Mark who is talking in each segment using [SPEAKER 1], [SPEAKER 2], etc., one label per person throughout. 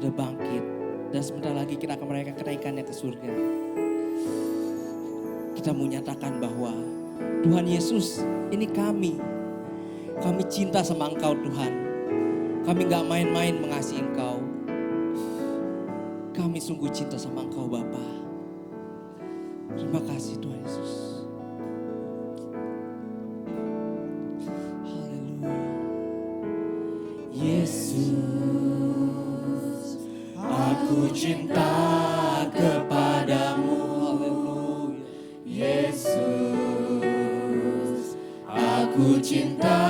[SPEAKER 1] sudah bangkit. Dan sebentar lagi kita akan merayakan kenaikannya ke surga. Kita mau nyatakan bahwa Tuhan Yesus, ini kami. Kami cinta sama Engkau Tuhan. Kami gak main-main mengasihi Engkau. Kami sungguh cinta sama Engkau Bapa. Terima kasih Tuhan Yesus. Haleluya. Yesus, aku cinta kepadamu. Haleluya. Yesus, aku cinta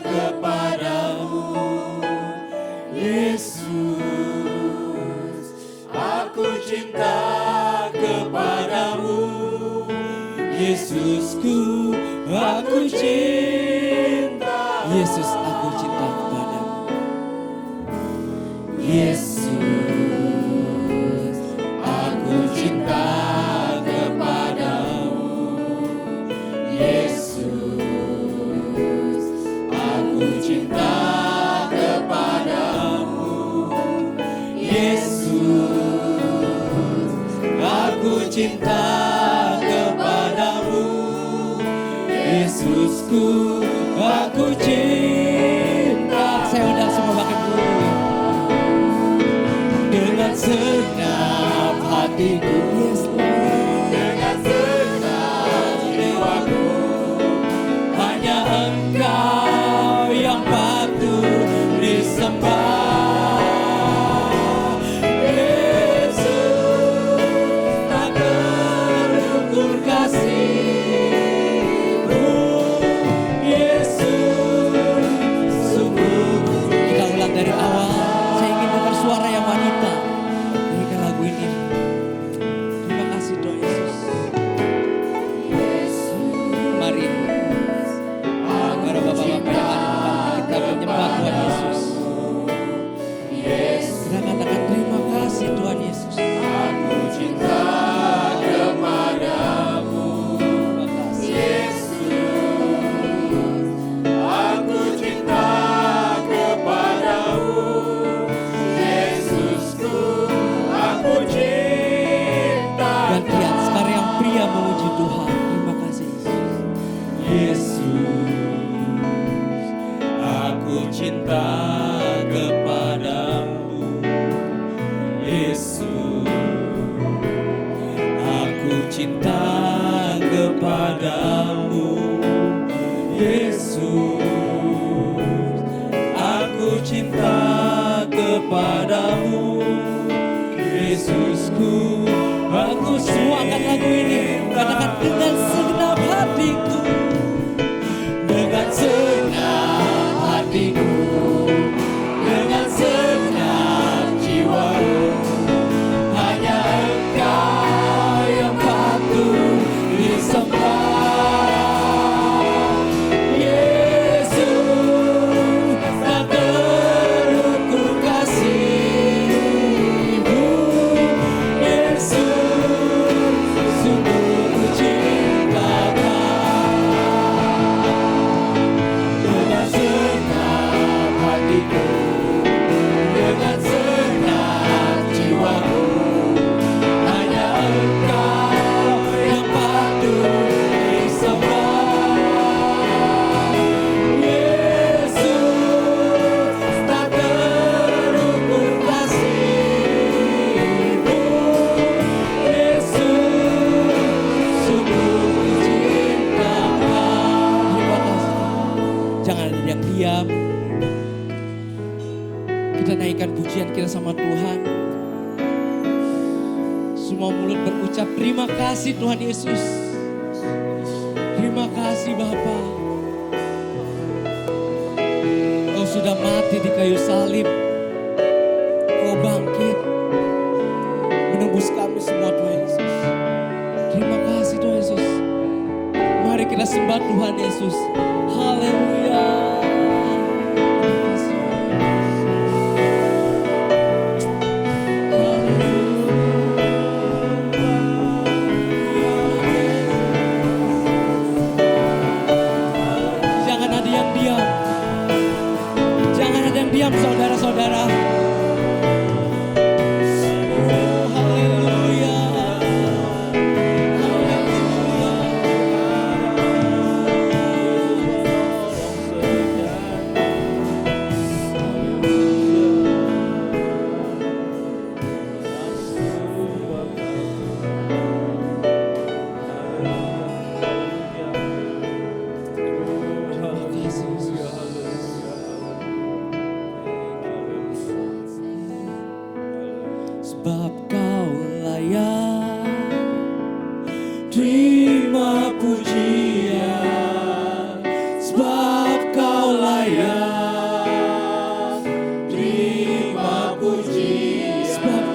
[SPEAKER 1] kepadamu. Yesus, aku cinta kepadamu. Yesusku, aku cinta. Yesus, aku cinta kepadamu. Yesus, aku cinta kepadamu. Yesus, aku cinta kepadamu. Yesus, aku cinta kepadamu. Yesusku, aku cinta. Saya undang semua pakai dulu. Dengan segenap hatiku, yes Lord. Dengan segenap jiwaku, hanya Engkau yang patut disembah. Yesus, tak terukur kasih-Mu. Yesus, sungguh. Kita ulang dari awal. Saya ingin dengar suara yang wanita. Nyanyikan lagu ini. Terima kasih Tuhan Yesus. Mari para bapak-bapak yang ada di depan kita menyembah Tuhan Yesus. Kita katakan terima kasih Tuhan Yesus. Aku cinta kepadamu. Terima kasih. Yesus, aku cinta kepadamu. Yesusku, aku cinta. Gantian sekarang yang pria memuji Tuhan. Terima kasih Yesus. Aku cinta kepadamu. Yesus, aku cinta kepadamu. Yesus, aku cinta kepadamu. Yesusku, aku suarakan lagu ini. Katakan dengan segenap hatiku. Dengan segenap hatiku. Dengan segenap jiwaku, hanya Engkau yang patut disembah. Yesus, tak terukur kasih-Mu. Yesus, sungguh ku cinta Kau. Dengan segenap hatiku, dengan segenap jiwaku, hanya Engkau yang patut disembah. Yesus, tak terukur kasih-Mu. Yesus, sungguh ku cinta Kau. Terima kasih. Jangan ada yang diam. Kita naikkan pujian kita sama Tuhan. Semua mulut berucap terima kasih Tuhan Yesus. Terima kasih Bapa. Kau sudah mati di kayu salib. Kau bangkit. Menembus kami semua Tuhan Yesus. Terima kasih Tuhan Yesus. Mari kita sembah Tuhan Yesus. Haleluya. Terima kasih. Jangan ada yang diam. Jangan ada yang diam saudara-saudara. sebab kau layak terima pujian, sebab kau layak terima pujian, sebab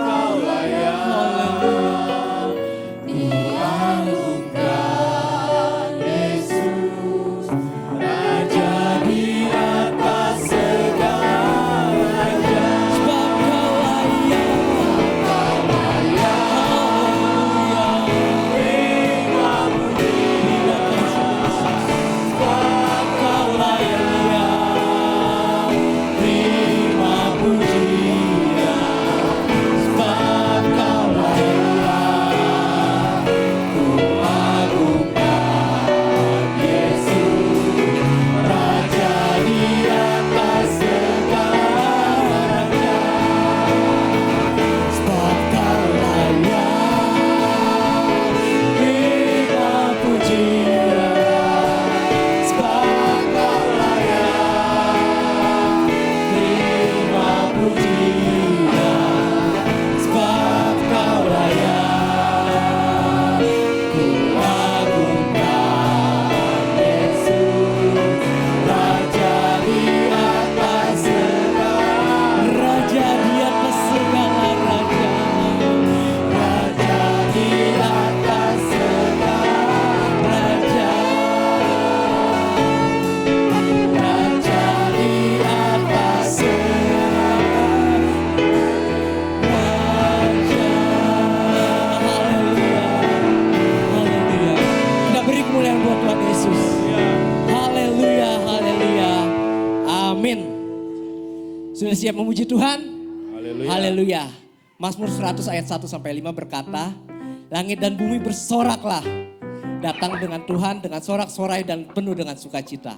[SPEAKER 1] kau layak, ku agungkan Yesus, Raja di atas segala raja, sebab kau layak, terima pujian, sebab kau layak, terima pujian, sebab kau layak, ku agungkan Yesus, Raja di atas segala raja, sebab kau layak, terima pujian, sebab kau layak, terima pujian, sebab kau layak, ku agungkan Yesus, Raja di atas segala raja, di atas segala raja, Raja di atas segala raja, Raja di atas segala raja. Haleluya, haleluya. Kita beri kemuliaan buat Tuhan Yesus. Haleluya, haleluya. Amin. Sudah siap memuji Tuhan? Haleluya. Mazmur 100 ayat 1 sampai 5 berkata, langit dan bumi bersoraklah, datang dengan Tuhan dengan sorak-sorai dan penuh dengan sukacita.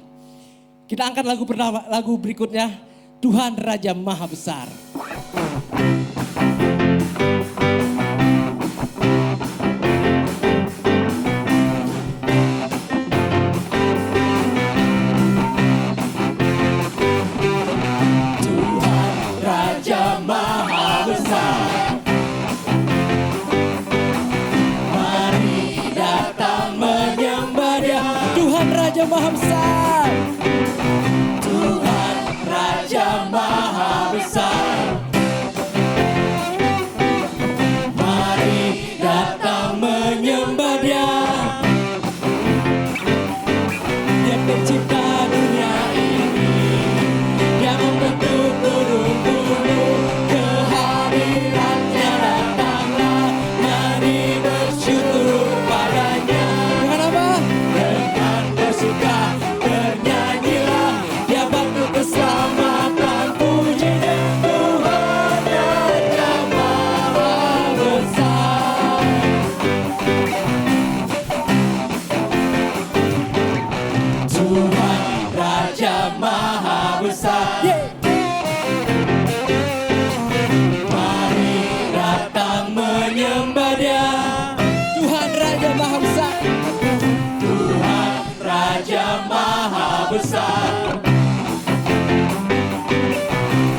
[SPEAKER 1] Kita angkat lagu berikutnya, Tuhan Raja Maha Besar. Tuhan Raja Maha Besar, mari datang menyembah Dia. Tuhan Raja Maha Besar, Tuhan Raja Maha Besar, mari datang menyembah Dia. Dia pencipta dunia ini, Dia membentuk gunung-gunung, kehadirannya datanglah, mari bersyukur padanya. Dengan apa? Dengan bersuka bernyanyilah, Dia bantu keselamatan, pujinya Tuhan Raja Maha Besar. Tuhan Raja Maha Besar, mari datang menyembah Dia. Tuhan Raja Maha Besar, Tuhan Raja Maha Besar,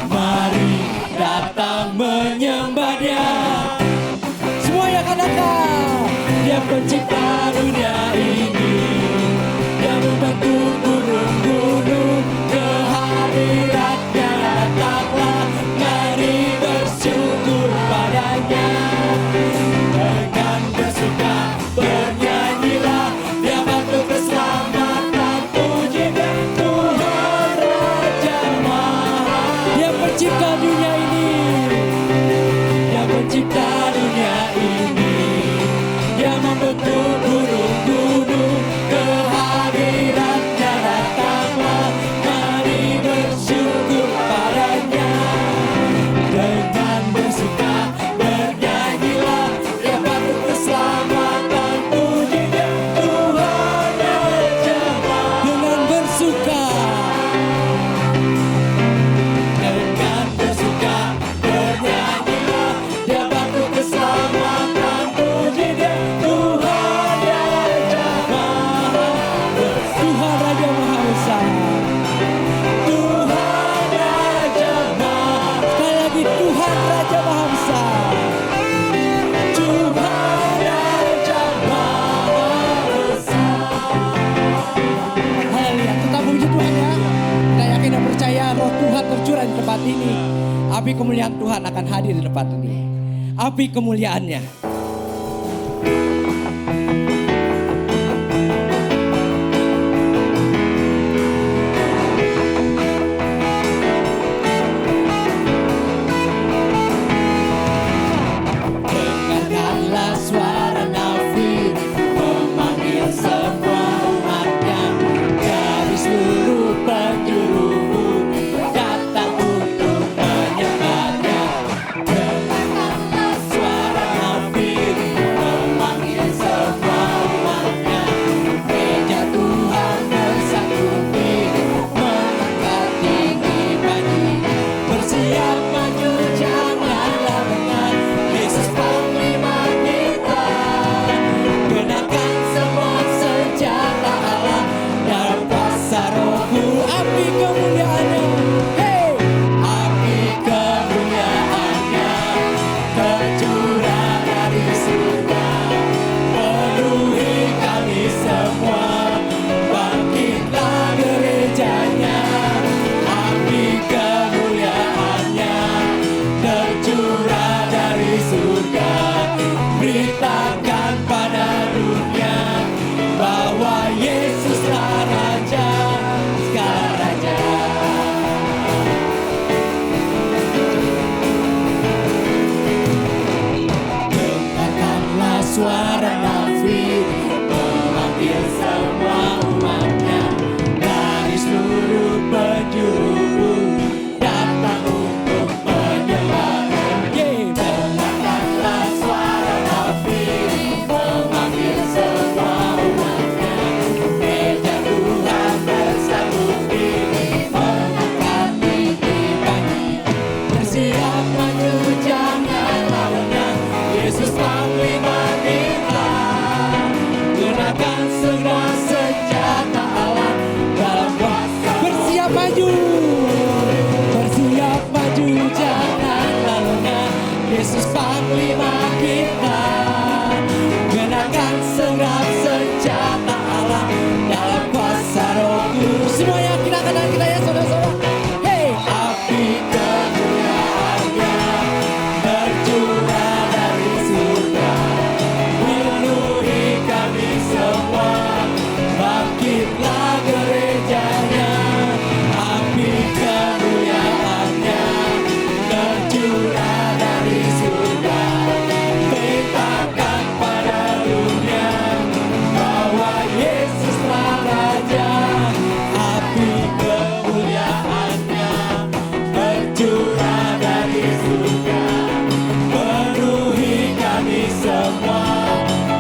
[SPEAKER 1] mari datang menyembah Dia. Semuanya katakan, Dia pencipta dunia ini, Dia membentuk gunung-gunung, kehadirannya datanglah, mari bersyukur padanya. Dengan bersuka bernyanyilah, Dia bantu keselamatan, pujinya Tuhan Raja Maha. Dia pencipta dunia ini, Dia pencipta dunia ini, Dia membentuk gunung-gunung, kehadirannya datanglah, mari bersyukur padanya. Dengan bersuka bernyanyilah, Dia bantu keselamatan, pujinya Tuhan Raja Maha. Dengan bersuka, dengan bersuka bernyanyilah, Dia bantu Api kemuliaan Tuhan akan hadir di tempat ini. Api kemuliaannya. Dengarkanlah suara nafir memanggil semua umatnya dari seluruh penjuru bumi datang untuk menyembahnya. Dengarkanlah suara nafir memanggil semua umatnya. Meja Tuhan bersatu tinggi mengangkat tinggi pagi. Bersiap maju janganlah lengah. Yesus Panglima kita. Kenakan semua senjata Allah dalam kuasa Roh-Ku. Api kemuliaannya, hey, api kemuliaannya tercurah dari surga, penuhi kami semua. Bangkitlah gerejanya, api kemuliaannya tercurah dari surga. Beritakan pada dunia bahwa Yesuslah Raja, segala Raja. Dengarkanlah suara nafir memanggil semua umatnya dari seluruh penjuru bumi datang untuk menyembahnya. Dengarkanlah suara nafir memanggil semua umatnya. Meja Tuhan bersambut tinggi mengangkat tinggi pagi. Bersiap maju janganlah lengah. Yesus Panglima kita. Kenakan segera senjata Allah dalam kuasa. Bersiap maju, bersiap maju janganlah lengah. Yesus Panglima kita. Kenakan segera senjata Allah dalam kuasa Roh-Ku. Semuanya kita kenal kita ya saudara-saudara. Hey, api kemuliaannya tercurah dari surga, penuhi kami semua. Bangkitlah gerejanya, api kemuliaannya tercurah dari surga. Beritakan pada dunia bahwa Yesuslah Raja. Api kemuliaannya tercurah dari surga, penuhi kami semua.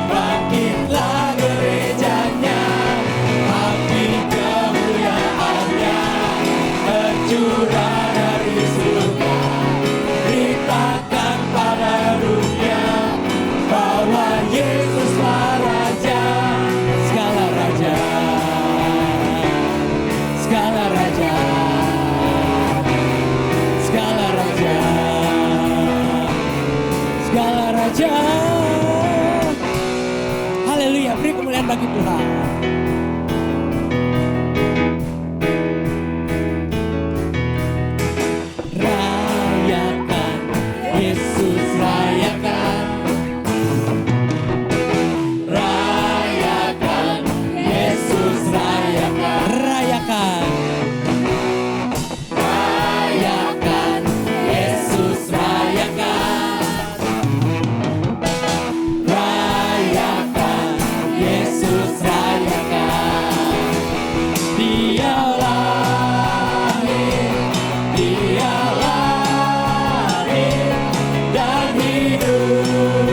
[SPEAKER 1] Bangkitlah gerejanya, api kemuliaannya tercurah dari surga. Beritakan pada dunia bahwa Yesuslah Raja, segala Raja, segala Raja, segala Raja, segala Raja. Haleluya, beri kemuliaan bagi Tuhan. Rayakan, Yesus rayakan. Rayakan, Yesus rayakan. Rayakan. Rayakan, Yesus rayakan. Rayakan, Yesus rayakan. Dia lahir, Dia lahir dan hidup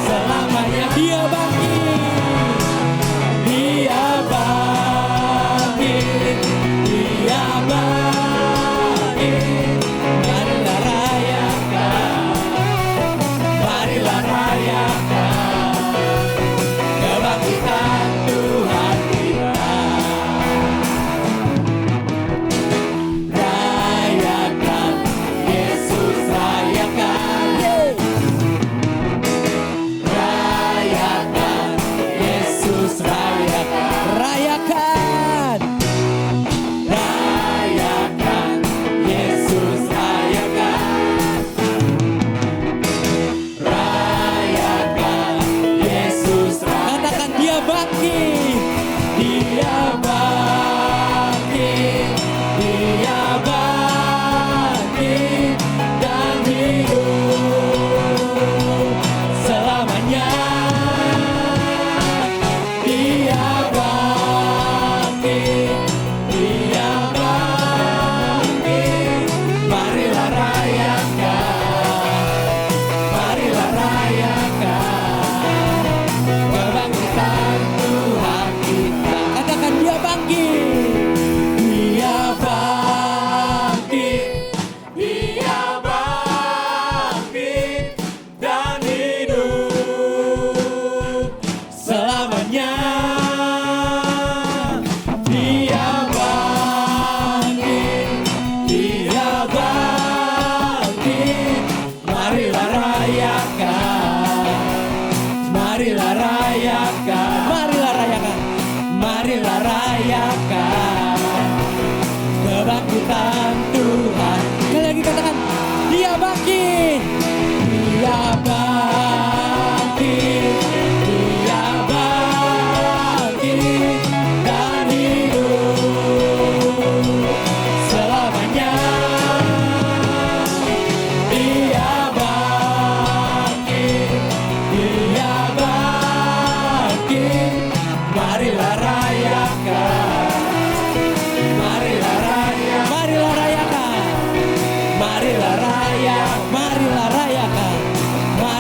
[SPEAKER 1] selamanya. Dia bangkit, Dia bangkit, Dia bangkit. Marilah rayakan, marilah rayakan kebangkitan Tuhan kita. Rayakan, Yesus rayakan. Rayakan, Yesus rayakan. Rayakan, rayakan, Yesus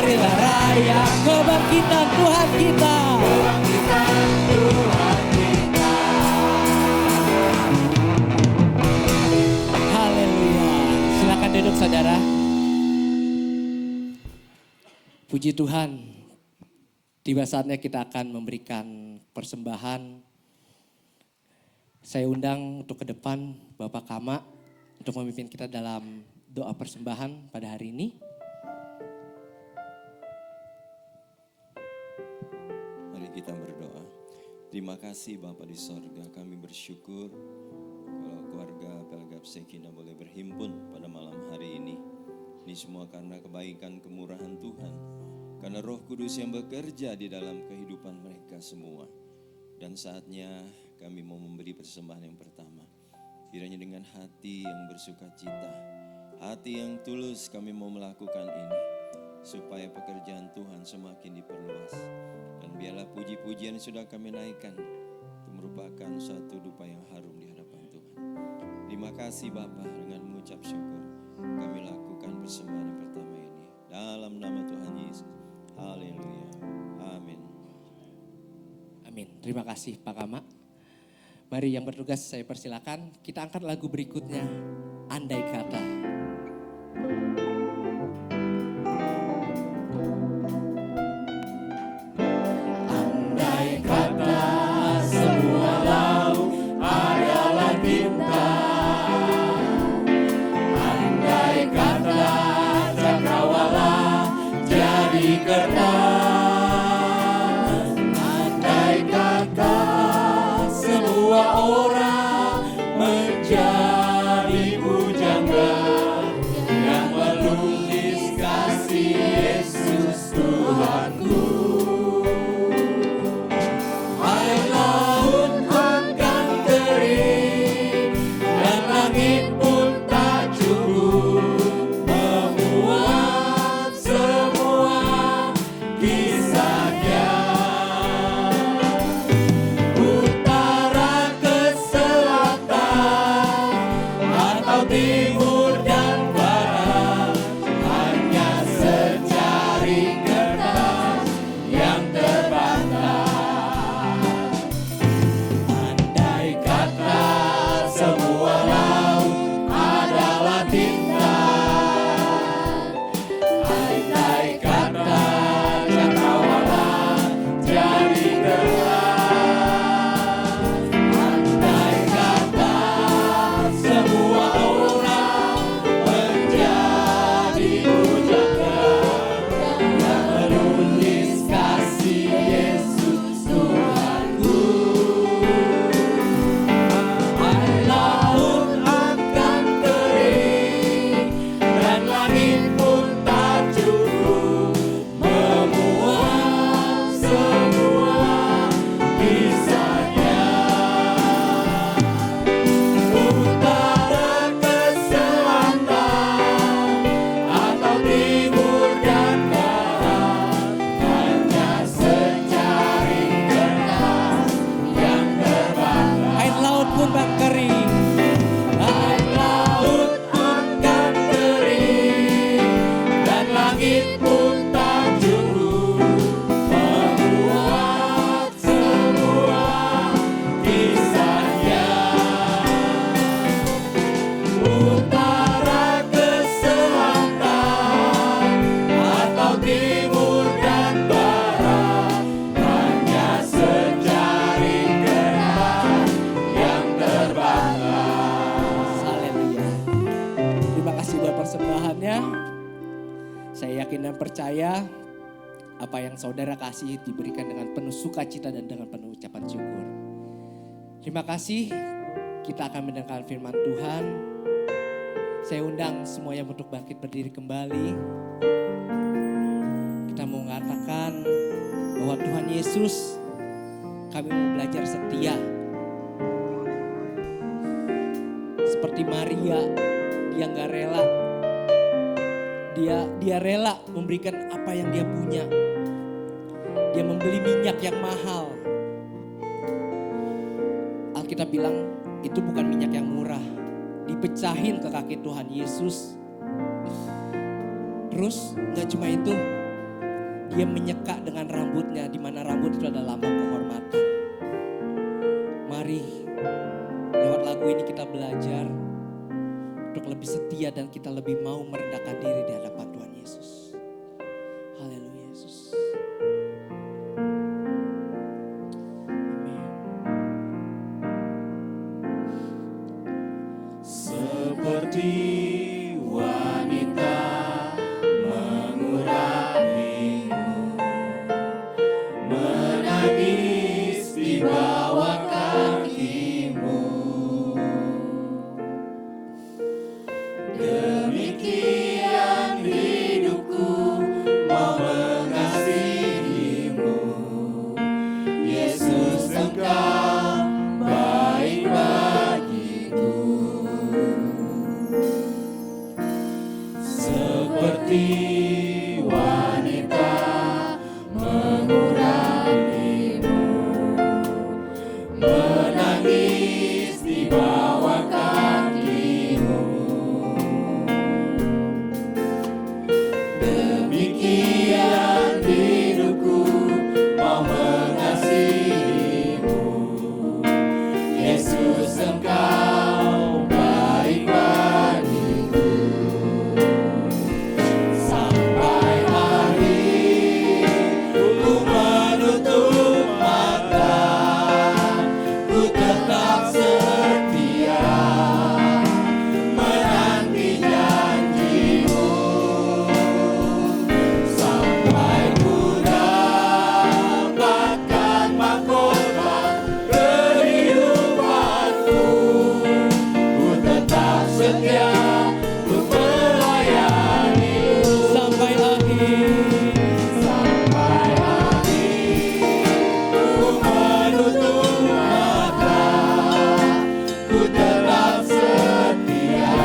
[SPEAKER 1] Marilah raya kebangkitan Tuhan kita. Kebangkitan Tuhan kita. Haleluya. Silakan duduk saudara. Puji Tuhan. Tiba saatnya kita akan memberikan persembahan. Saya undang untuk ke depan Bapak Kama untuk memimpin kita dalam doa persembahan pada hari ini.
[SPEAKER 2] Mari kita berdoa. Terima kasih Bapa di sorga, kami bersyukur kalau keluarga Pelgap Sekina boleh berhimpun pada malam hari ini. Ini semua karena kebaikan kemurahan Tuhan. Karena Roh Kudus yang bekerja di dalam kehidupan mereka semua. Dan saatnya kami mau memberi persembahan yang pertama. Kiranya dengan hati yang bersuka cita, hati yang tulus kami mau melakukan ini. Supaya pekerjaan Tuhan semakin diperluas. Dan biarlah puji-pujian yang sudah kami naikkan itu merupakan suatu dupa yang harum di hadapan Tuhan. Terima kasih Bapa, dengan mengucap syukur kami lakukan persembahan yang pertama ini. Dalam nama Tuhan Yesus. Haleluya. Amin.
[SPEAKER 1] Amin. Terima kasih Pak Kama. Mari yang bertugas saya persilakan. Kita angkat lagu berikutnya. Andai Kata. Andai kata semua laut adalah tinta. Andai kata cakrawala jadi kertas. Andai kata semua orang menjadi pujangga yang melukis kasih Yesus Tuhanku. Air laut akan kering dan langit pun tak cukup memuat semua kisahnya. Utara ke selatan atau timur dan barat, hanya secari kertas yang terbakar. Andai kata semua laut adalah tinta. Andai kata cakrawala jadi kertas. Andai kata semua orang menjadi pujangga yang menulis kasih Yesus Tuhanku. Air laut akan kering dan langit pun tak cukup memuat semua kisahnya. Utara ke selatan atau timur dan barat, hanya secari kertas yang terbakar. Air laut pun bak kering. Air laut akan kering dan langit pun tak cukup membuat semua kisahnya. Utara ke selatan atau timur dan barat, hanya secari kertas yang terbakar. Haleluya. Terima kasih buat persembahannya. Saya yakin dan percaya apa yang saudara kasih diberikan dengan penuh sukacita dan dengan penuh ucapan syukur. Terima kasih. Kita akan mendengarkan firman Tuhan. Saya undang semuanya untuk bangkit berdiri kembali. Kita mau mengatakan bahwa Tuhan Yesus, kami mau belajar setia. Seperti Maria, dia gak rela. Dia rela memberikan apa yang dia punya. Dia membeli minyak yang mahal. Alkitab bilang itu bukan minyak yang murah. Dipecahin ke kaki Tuhan Yesus. Terus gak cuma itu, Dia menyeka dengan rambutnya, di mana rambut itu adalah lambang kehormatan. Mari lewat lagu ini kita belajar untuk lebih setia dan kita lebih mau merendahkan diri di hadapan Tuhan Yesus. Haleluya Yesus. Amin.
[SPEAKER 3] Seperti wanita mengurapimu, menangis di bawah kakimu. Demikian hidupku mau mengasihimu, Yesus Engkau baik bagiku. Seperti wanita mengurapimu, menangis di bawah kakimu. Demikian hidupku mau mengasihimu, Yesus Engkau baik bagiku. Sampai akhir ku menutup mata, ku tetap setia menanti janjimu. Sampai ku dapatkan mahkota kehidupanku, ku tetap setia untuk melayani.
[SPEAKER 1] Sampai akhir.
[SPEAKER 3] Sampai akhir ku menutup mata, ku tetap setia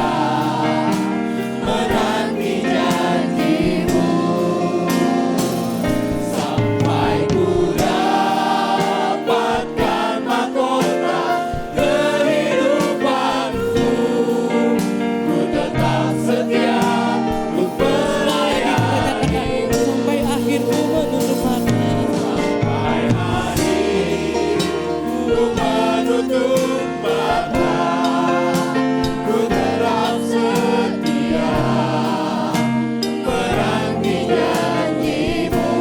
[SPEAKER 3] menanti janjimu. Sampai ku dapatkan mahkota kehidupanku, ku tetap setia untuk melayani.
[SPEAKER 1] Sampai akhir ku menutup mata.
[SPEAKER 3] Sampai akhir ku menutup mata, ku tetap setia menanti janjimu.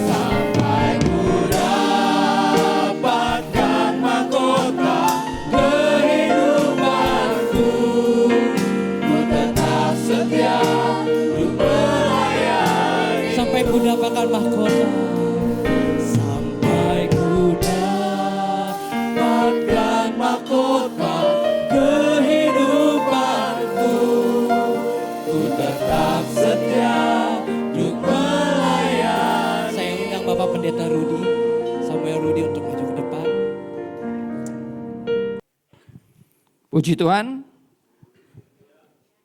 [SPEAKER 3] Sampai ku dapatkan mahkota kehidupanku, ku tetap setia untuk melayani.
[SPEAKER 1] Sampai ku dapatkan mahkota. Sampai ku
[SPEAKER 3] Dapatkan mahkota kehidupanku, ku tetap setia untuk melayani.
[SPEAKER 1] Saya undang Bapak Pendeta Rudi, Samuel Rudi untuk maju ke depan.
[SPEAKER 4] Puji Tuhan.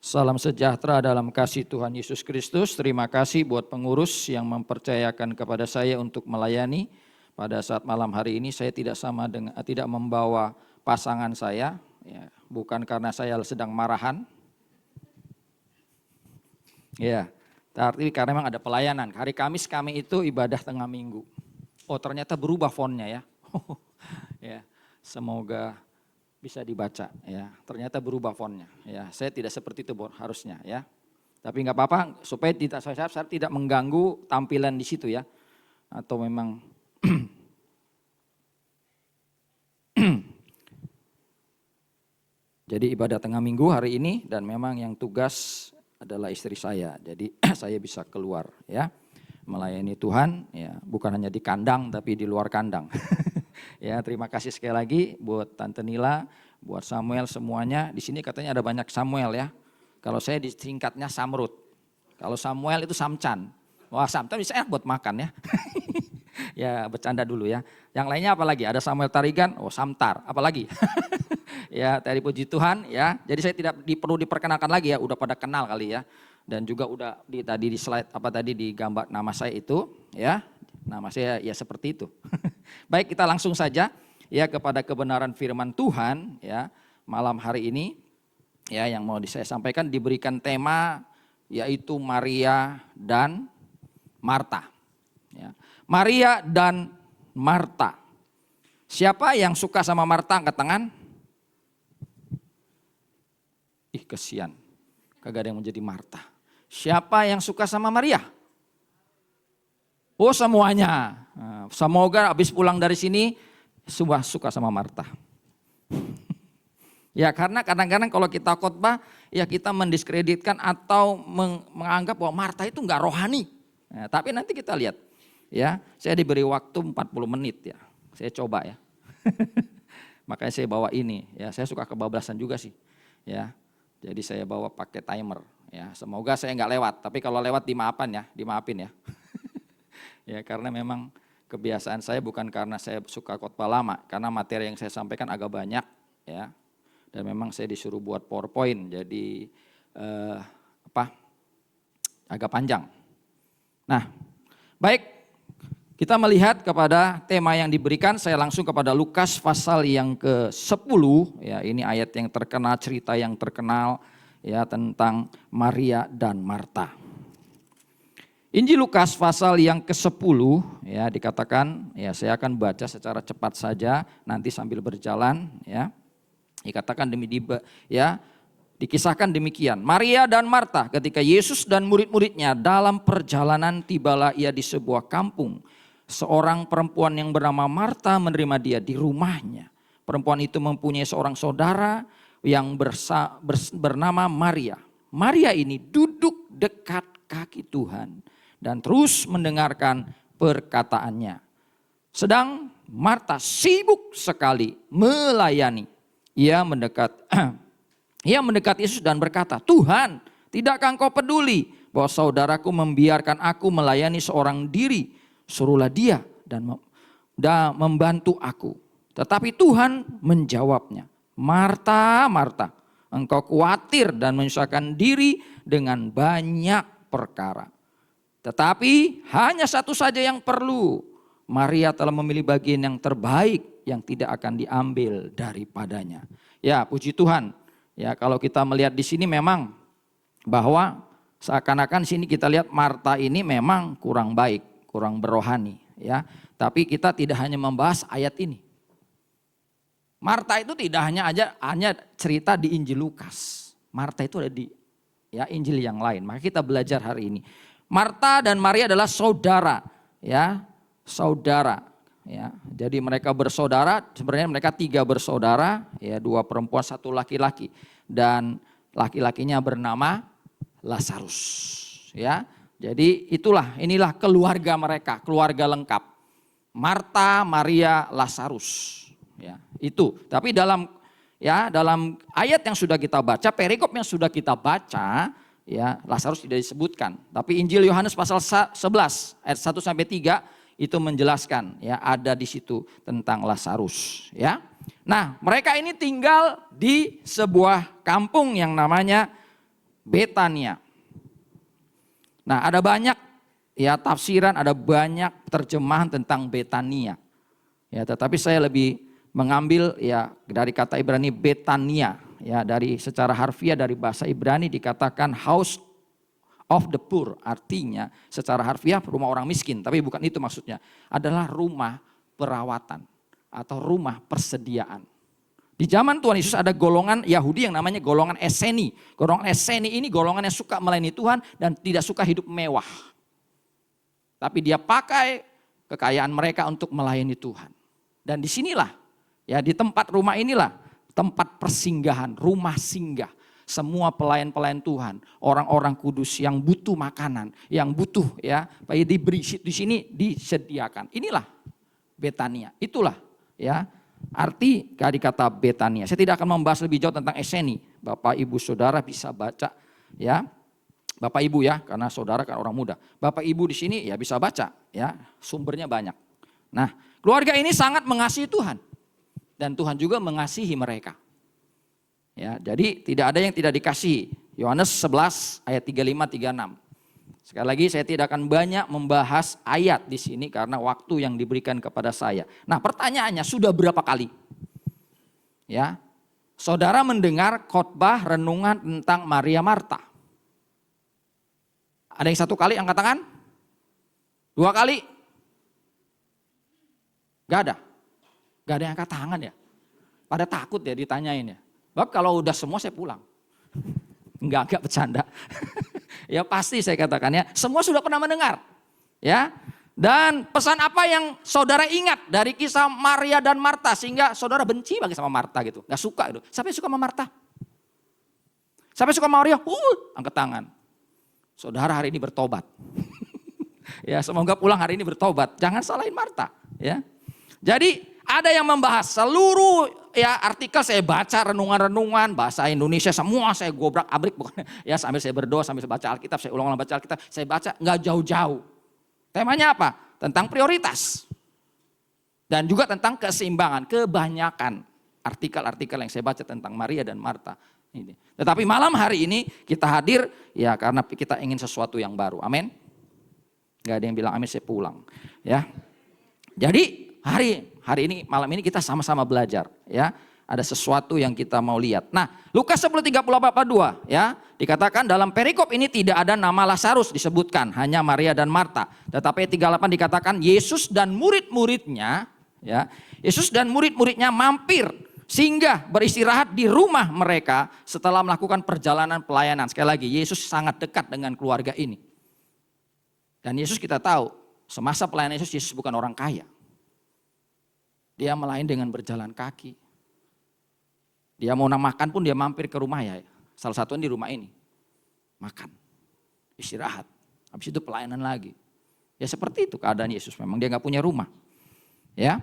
[SPEAKER 4] Salam sejahtera dalam kasih Tuhan Yesus Kristus. Terima kasih buat pengurus yang mempercayakan kepada saya untuk melayani. Pada saat malam hari ini saya tidak membawa pasangan saya, ya, bukan karena saya sedang marahan. Ya, tapi karena memang ada pelayanan. Hari Kamis kami itu ibadah tengah minggu. Oh, ternyata berubah fontnya ya. Ya, semoga bisa dibaca ya. Ternyata berubah fontnya ya. Saya tidak seperti itu harusnya ya. Tapi nggak apa-apa supaya saya tidak mengganggu tampilan di situ ya. Atau memang jadi ibadah tengah minggu hari ini dan memang yang tugas adalah istri saya. Jadi saya bisa keluar ya. Melayani Tuhan ya, bukan hanya di kandang tapi di luar kandang. Ya, terima kasih sekali lagi buat Tante Nila, buat Samuel semuanya. Di sini katanya ada banyak Samuel ya. Kalau saya disingkatnya Samrut. Kalau Samuel itu Samcan. Wah, Samcan bisa enak buat makan ya. Ya, bercanda dulu ya. Yang lainnya apa lagi? Ada Samuel Tarigan, oh Samtar, apa lagi? Ya, tadi puji Tuhan ya. Jadi saya tidak perlu diperkenalkan lagi ya, udah pada kenal kali ya. Dan juga udah tadi di slide di gambar nama saya itu ya. Nama saya ya seperti itu. Baik, kita langsung saja ya kepada kebenaran firman Tuhan ya malam hari ini ya, yang mau saya sampaikan diberikan tema yaitu Maria dan Marta. Ya. Maria dan Marta. Siapa yang suka sama Marta? Angkat tangan. Ih, kesian. Kagak ada yang menjadi Marta. Siapa yang suka sama Maria? Oh, semuanya. Nah, semoga habis pulang dari sini semua suka sama Marta. Ya, karena kadang-kadang kalau kita khotbah ya kita mendiskreditkan atau menganggap bahwa Marta itu enggak rohani. Nah, tapi nanti kita lihat. Ya, saya diberi waktu 40 menit ya. Saya coba ya. Makanya saya bawa ini ya, saya suka kebablasan juga sih. Ya. Jadi saya bawa pakai timer ya. Semoga saya nggak lewat, tapi kalau lewat dimaafin ya. Ya, karena memang kebiasaan saya bukan karena saya suka khotbah lama, karena materi yang saya sampaikan agak banyak ya. Dan memang saya disuruh buat PowerPoint, jadi agak panjang. Nah, baik. Kita melihat kepada tema yang diberikan, saya langsung kepada Lukas pasal yang ke-10, ya ini ayat yang terkenal, cerita yang terkenal ya tentang Maria dan Marta. Injil Lukas pasal yang ke-10 ya dikatakan, ya saya akan baca secara cepat saja nanti sambil berjalan ya. Dikatakan dikisahkan demikian. Maria dan Marta ketika Yesus dan murid-muridnya dalam perjalanan tibalah ia di sebuah kampung. Seorang perempuan yang bernama Marta menerima dia di rumahnya. Perempuan itu mempunyai seorang saudara yang bernama Maria. Maria ini duduk dekat kaki Tuhan dan terus mendengarkan perkataannya. Sedang Marta sibuk sekali melayani. Ia mendekat Yesus dan berkata, "Tuhan, tidakkah engkau peduli bahwa saudaraku membiarkan aku melayani seorang diri? Suruhlah dia dan membantu aku." Tetapi Tuhan menjawabnya, "Marta, Marta, engkau khawatir dan menyusahkan diri dengan banyak perkara. Tetapi hanya satu saja yang perlu. Maria telah memilih bagian yang terbaik yang tidak akan diambil daripadanya." Ya, puji Tuhan. Ya, kalau kita melihat di sini memang bahwa seakan-akan sini kita lihat Marta ini memang kurang baik. Kurang berohani ya. Tapi kita tidak hanya membahas ayat ini. Marta itu tidak hanya cerita di Injil Lukas. Marta itu ada di ya Injil yang lain. Maka kita belajar hari ini. Marta dan Maria adalah saudara ya, saudara ya. Jadi mereka bersaudara, sebenarnya mereka 3 bersaudara ya, 2 perempuan 1 laki-laki dan laki-lakinya bernama Lazarus ya. Jadi inilah keluarga mereka, keluarga lengkap. Marta, Maria, Lazarus. Ya, itu. Tapi dalam ayat yang sudah kita baca, perikop yang sudah kita baca, ya Lazarus tidak disebutkan. Tapi Injil Yohanes pasal 11 ayat 1 sampai 3 itu menjelaskan ya ada di situ tentang Lazarus, ya. Nah, mereka ini tinggal di sebuah kampung yang namanya Betania. Nah, ada banyak ya tafsiran, ada banyak terjemahan tentang Betania. Ya, tetapi saya lebih mengambil ya dari kata Ibrani Betania, ya dari secara harfiah dari bahasa Ibrani dikatakan house of the poor, artinya secara harfiah rumah orang miskin, tapi bukan itu maksudnya. Adalah rumah perawatan atau rumah persediaan. Di zaman Tuhan Yesus ada golongan Yahudi yang namanya golongan Eseni. Golongan Eseni ini golongan yang suka melayani Tuhan dan tidak suka hidup mewah. Tapi dia pakai kekayaan mereka untuk melayani Tuhan. Dan disinilah, ya di tempat rumah inilah, tempat persinggahan, rumah singgah. Semua pelayan-pelayan Tuhan, orang-orang kudus yang butuh makanan, yang butuh ya, diberi di sini disediakan. Inilah Betania, itulah ya. Arti dari kata Betania. Saya tidak akan membahas lebih jauh tentang Eseni. Bapak Ibu Saudara bisa baca ya. Bapak Ibu ya, karena saudara kan orang muda. Bapak Ibu di sini ya bisa baca ya, sumbernya banyak. Nah, keluarga ini sangat mengasihi Tuhan dan Tuhan juga mengasihi mereka. Ya, jadi tidak ada yang tidak dikasihi. Yohanes 11 ayat 35-36. Sekali lagi saya tidak akan banyak membahas ayat di sini karena waktu yang diberikan kepada saya. Nah, pertanyaannya sudah berapa kali? Ya. Saudara mendengar khotbah renungan tentang Maria Marta? Ada yang 1 kali angkat tangan? 2 kali? Gak ada. Gak ada yang angkat tangan ya. Pada takut ya ditanyain ya. Bab kalau udah semua saya pulang. Enggak bercanda. Ya pasti saya katakan ya, semua sudah pernah mendengar. Ya. Dan pesan apa yang saudara ingat dari kisah Maria dan Marta sehingga saudara benci banget sama Marta gitu. Gak suka gitu. Siapa yang suka sama Marta? Siapa yang suka sama Maria? Angkat tangan. Saudara hari ini bertobat. Ya, semoga pulang hari ini bertobat. Jangan salahin Marta, ya. Jadi ada yang membahas seluruh ya artikel saya baca, renungan-renungan bahasa Indonesia semua saya gobrak-abrik ya, sambil saya berdoa, sambil saya baca Alkitab, saya ulang-ulang baca Alkitab, saya baca nggak jauh-jauh. Temanya apa? Tentang prioritas. Dan juga tentang keseimbangan, kebanyakan artikel-artikel yang saya baca tentang Maria dan Marta ini. Tetapi malam hari ini kita hadir ya karena kita ingin sesuatu yang baru. Amin. Gak ada yang bilang amin, saya pulang. Ya. Jadi hari ini malam ini kita sama-sama belajar ya. Ada sesuatu yang kita mau lihat. Nah, Lukas 10:38-42 ya, dikatakan dalam perikop ini tidak ada nama Lazarus disebutkan, hanya Maria dan Marta. Tetapi 38 dikatakan Yesus dan murid-muridnya ya. Yesus dan murid-muridnya mampir singgah beristirahat di rumah mereka setelah melakukan perjalanan pelayanan. Sekali lagi, Yesus sangat dekat dengan keluarga ini. Dan Yesus kita tahu, semasa pelayanan Yesus bukan orang kaya. Dia melayani dengan berjalan kaki. Dia mau makan pun dia mampir ke rumah ya. Salah satunya di rumah ini. Makan, istirahat. Habis itu pelayanan lagi. Ya seperti itu keadaan Yesus, memang dia gak punya rumah. Ya.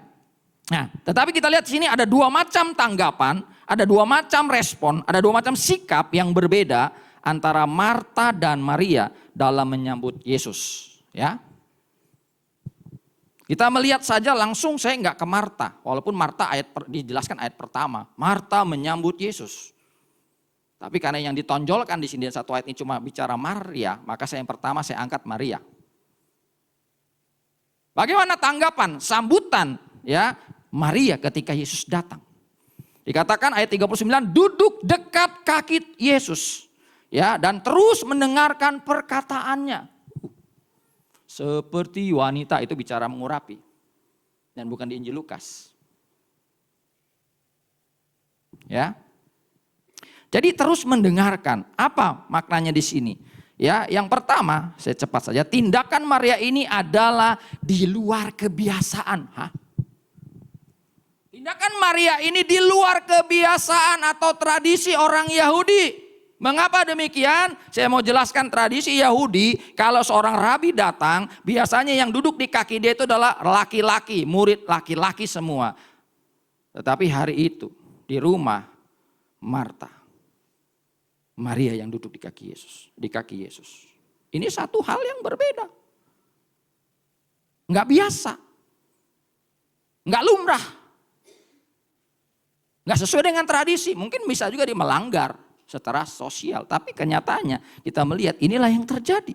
[SPEAKER 4] Nah, tetapi kita lihat di sini ada 2 macam tanggapan, ada 2 macam respon, ada 2 macam sikap yang berbeda antara Marta dan Maria dalam menyambut Yesus. Ya, kita melihat saja langsung, saya nggak ke Marta, walaupun Marta dijelaskan ayat pertama, Marta menyambut Yesus. Tapi karena yang ditonjolkan di sini satu ayat ini cuma bicara Maria, maka yang pertama saya angkat Maria. Bagaimana tanggapan, sambutan ya Maria ketika Yesus datang? Dikatakan ayat 39, duduk dekat kaki Yesus ya dan terus mendengarkan perkataannya. Seperti wanita, itu bicara mengurapi. Dan bukan di Injil Lukas. Ya. Jadi terus mendengarkan. Apa maknanya di sini? Ya, yang pertama, saya cepat saja, tindakan Maria ini adalah di luar kebiasaan. Tindakan Maria ini di luar kebiasaan atau tradisi orang Yahudi. Mengapa demikian? Saya mau jelaskan tradisi Yahudi, kalau seorang rabi datang, biasanya yang duduk di kaki dia itu adalah laki-laki, murid laki-laki semua. Tetapi hari itu di rumah Marta, Maria yang duduk di kaki Yesus. Ini satu hal yang berbeda. Enggak biasa. Enggak lumrah. Enggak sesuai dengan tradisi, mungkin bisa juga dia melanggar secara sosial, tapi kenyataannya kita melihat inilah yang terjadi.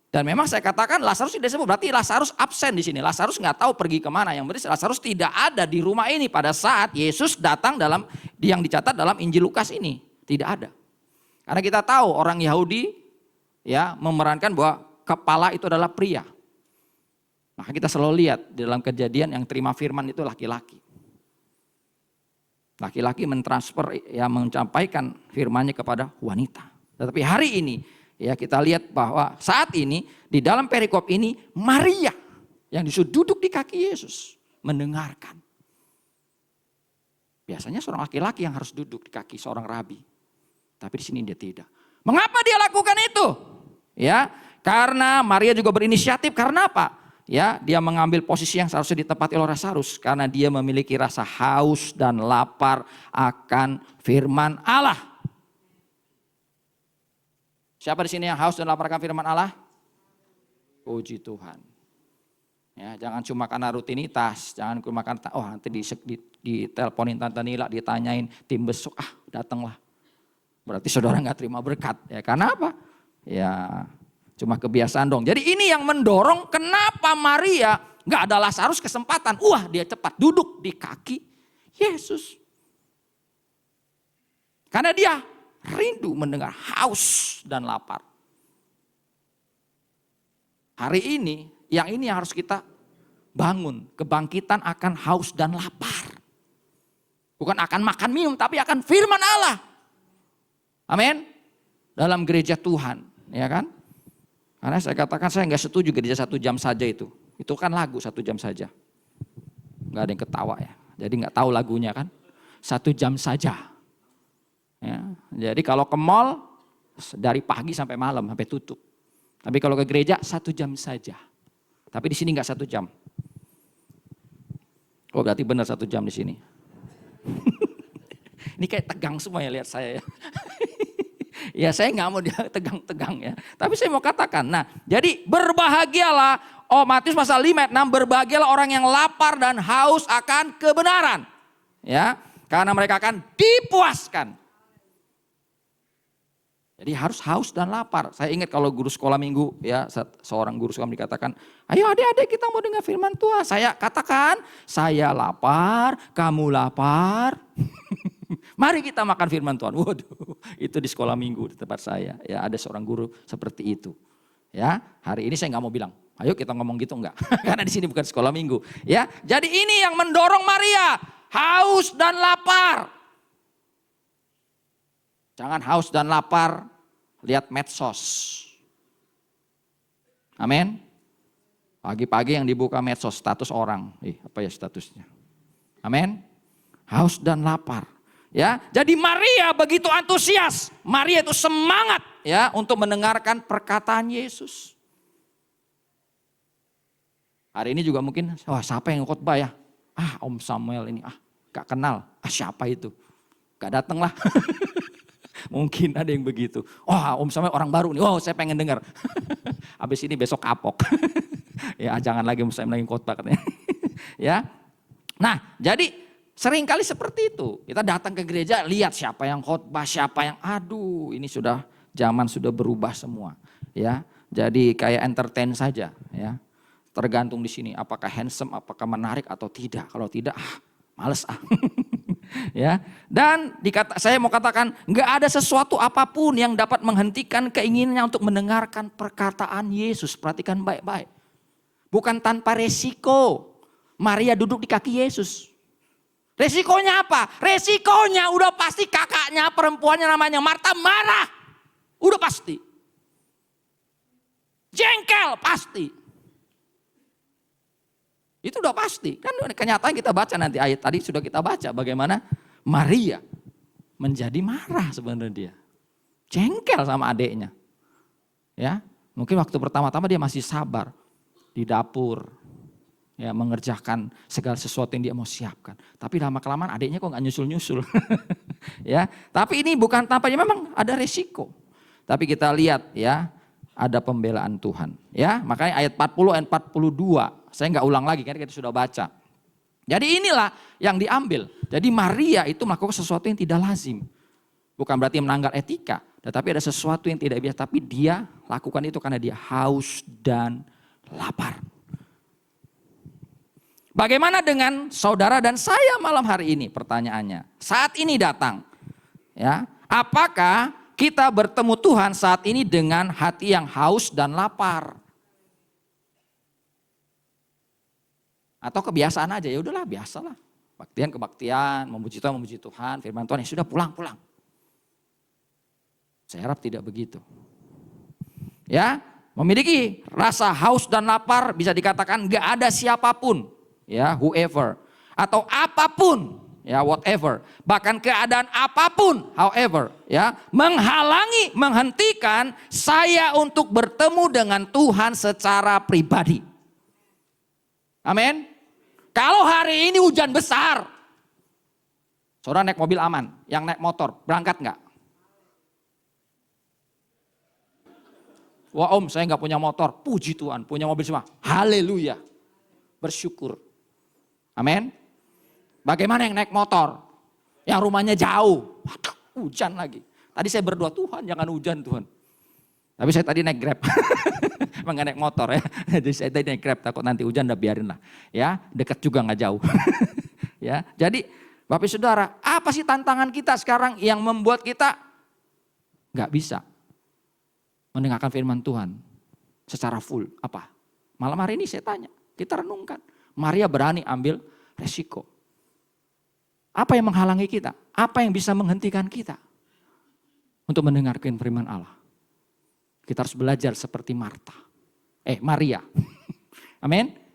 [SPEAKER 4] Dan memang saya katakan Lazarus tidak disebut, berarti Lazarus absen di sini. Lazarus nggak tahu pergi kemana. Yang berarti Lazarus tidak ada di rumah ini pada saat Yesus datang dalam yang dicatat dalam Injil Lukas ini, tidak ada. Karena kita tahu orang Yahudi ya memerankan bahwa kepala itu adalah pria. Maka kita selalu lihat di dalam Kejadian yang terima firman itu laki-laki. Laki-laki mentransfer ya menyampaikan firman-Nya kepada wanita. Tetapi hari ini ya kita lihat bahwa saat ini di dalam perikop ini Maria yang disuruh duduk di kaki Yesus mendengarkan. Biasanya seorang laki-laki yang harus duduk di kaki seorang rabi. Tapi di sini dia tidak. Mengapa dia lakukan itu? Ya, karena Maria juga berinisiatif. Karena apa? Ya, dia mengambil posisi yang seharusnya ditempati oleh Lazarus karena dia memiliki rasa haus dan lapar akan firman Allah. Siapa di sini yang haus dan lapar akan firman Allah? Puji Tuhan. Ya, jangan cuma karena rutinitas, jangan cuma karena nanti diteleponin Tante Nila, ditanyain tim besok, datanglah. Berarti saudara nggak terima berkat. Ya, karena apa? Ya, cuma kebiasaan dong. Jadi ini yang mendorong kenapa Maria nggak ada Lazarus kesempatan. Dia cepat duduk di kaki Yesus. Karena dia rindu mendengar, haus dan lapar. hari ini yang harus kita bangun. Kebangkitan akan haus dan lapar. Bukan akan makan minum, tapi akan firman Allah. Amin. Dalam gereja Tuhan, ya kan? Karena saya katakan saya nggak setuju gereja 1 jam saja itu. Itu kan lagu 1 jam saja. Nggak ada yang ketawa ya. Jadi nggak tahu lagunya kan. 1 jam saja. Ya, jadi kalau ke mall dari pagi sampai malam sampai tutup. Tapi kalau ke gereja 1 jam saja. Tapi di sini nggak 1 jam. Oh berarti benar 1 jam di sini. Ini kayak tegang semua ya lihat saya ya. Ya saya nggak mau dia tegang-tegang ya. Tapi saya mau katakan, nah jadi berbahagialah, Matius pasal 5 ayat 6, berbahagialah orang yang lapar dan haus akan kebenaran. Ya, karena mereka akan dipuaskan. Jadi harus haus dan lapar. Saya ingat kalau guru sekolah minggu ya, seorang guru sekolah minggu dikatakan, ayo adik-adik kita mau dengar firman Tuhan. Saya katakan, saya lapar, kamu lapar. Mari kita makan firman Tuhan. Waduh, itu di sekolah minggu di tempat saya. Ya ada seorang guru seperti itu. Ya, hari ini saya nggak mau bilang, ayo kita ngomong gitu enggak. Karena di sini bukan sekolah minggu. Ya, jadi ini yang mendorong Maria, haus dan lapar. Jangan haus dan lapar, lihat medsos. Amin. Pagi-pagi yang dibuka medsos, status orang. Apa ya statusnya? Amin. Haus dan lapar. Ya, jadi Maria begitu antusias. Maria itu semangat ya untuk mendengarkan perkataan Yesus. Hari ini juga mungkin, wah siapa yang khotbah ya? Om Samuel ini, gak kenal. Siapa itu? Gak datang lah. Mungkin ada yang begitu. Om Samuel orang baru nih. Saya pengen dengar. Habis ini besok kapok. Ya jangan lagi Om Samuel lagi khotbah katanya. Ya. Nah, jadi seringkali seperti itu. Kita datang ke gereja, lihat siapa yang khotbah, siapa yang ini sudah zaman sudah berubah semua. Ya. Jadi kayak entertain saja, ya. Tergantung di sini apakah handsome, apakah menarik atau tidak. Kalau tidak, males ya. Dan saya mau katakan nggak ada sesuatu apapun yang dapat menghentikan keinginannya untuk mendengarkan perkataan Yesus. Perhatikan baik-baik. Bukan tanpa resiko. Maria duduk di kaki Yesus. Resikonya apa? Resikonya udah pasti kakaknya perempuannya namanya Marta marah. Udah pasti. Jengkel pasti. Itu udah pasti. Kan kenyataan kita baca nanti ayat tadi sudah kita baca bagaimana Maria menjadi marah sebenarnya dia. Jengkel sama adiknya. Ya, mungkin waktu pertama-tama dia masih sabar di dapur. Ya, mengerjakan segala sesuatu yang dia mau siapkan. Tapi lama-kelamaan adiknya kok gak nyusul-nyusul. Ya, tapi ini bukan tampaknya memang ada resiko. Tapi kita lihat ya, ada pembelaan Tuhan. Ya, makanya ayat 40 ayat 42. Saya gak ulang lagi karena kita sudah baca. Jadi inilah yang diambil. Jadi Maria itu melakukan sesuatu yang tidak lazim. Bukan berarti melanggar etika. Tetapi ada sesuatu yang tidak biasa. Tapi dia lakukan itu karena dia haus dan lapar. Bagaimana dengan saudara dan saya malam hari ini pertanyaannya. Saat ini datang. Ya, apakah kita bertemu Tuhan saat ini dengan hati yang haus dan lapar? Atau kebiasaan aja, ya udahlah biasalah. Kebaktian, memuji Tuhan, firman Tuhan, ya sudah pulang. Saya harap tidak begitu. Ya, memiliki rasa haus dan lapar bisa dikatakan gak ada siapapun. Ya, whoever atau apapun, ya whatever, bahkan keadaan apapun, however, ya menghentikan saya untuk bertemu dengan Tuhan secara pribadi. Amin. Kalau hari ini hujan besar, saudara naik mobil aman, yang naik motor berangkat nggak? Wah saya nggak punya motor, puji Tuhan, punya mobil semua, haleluya, bersyukur. Amin. Bagaimana yang naik motor? Yang rumahnya jauh. Waduh, hujan lagi. Tadi saya berdoa, Tuhan jangan hujan Tuhan. Tapi saya tadi naik Grab. Emang gak naik motor ya. Jadi saya tadi naik Grab, takut nanti hujan udah biarin lah. Ya, dekat juga gak jauh. Ya, jadi Bapak Saudara, apa sih tantangan kita sekarang yang membuat kita gak bisa mendengarkan firman Tuhan? secara full. Apa? Malam hari ini saya tanya, kita renungkan. Maria berani ambil resiko. Apa yang menghalangi kita? Apa yang bisa menghentikan kita untuk mendengarkan firman Allah? Kita harus belajar seperti Maria. Amin.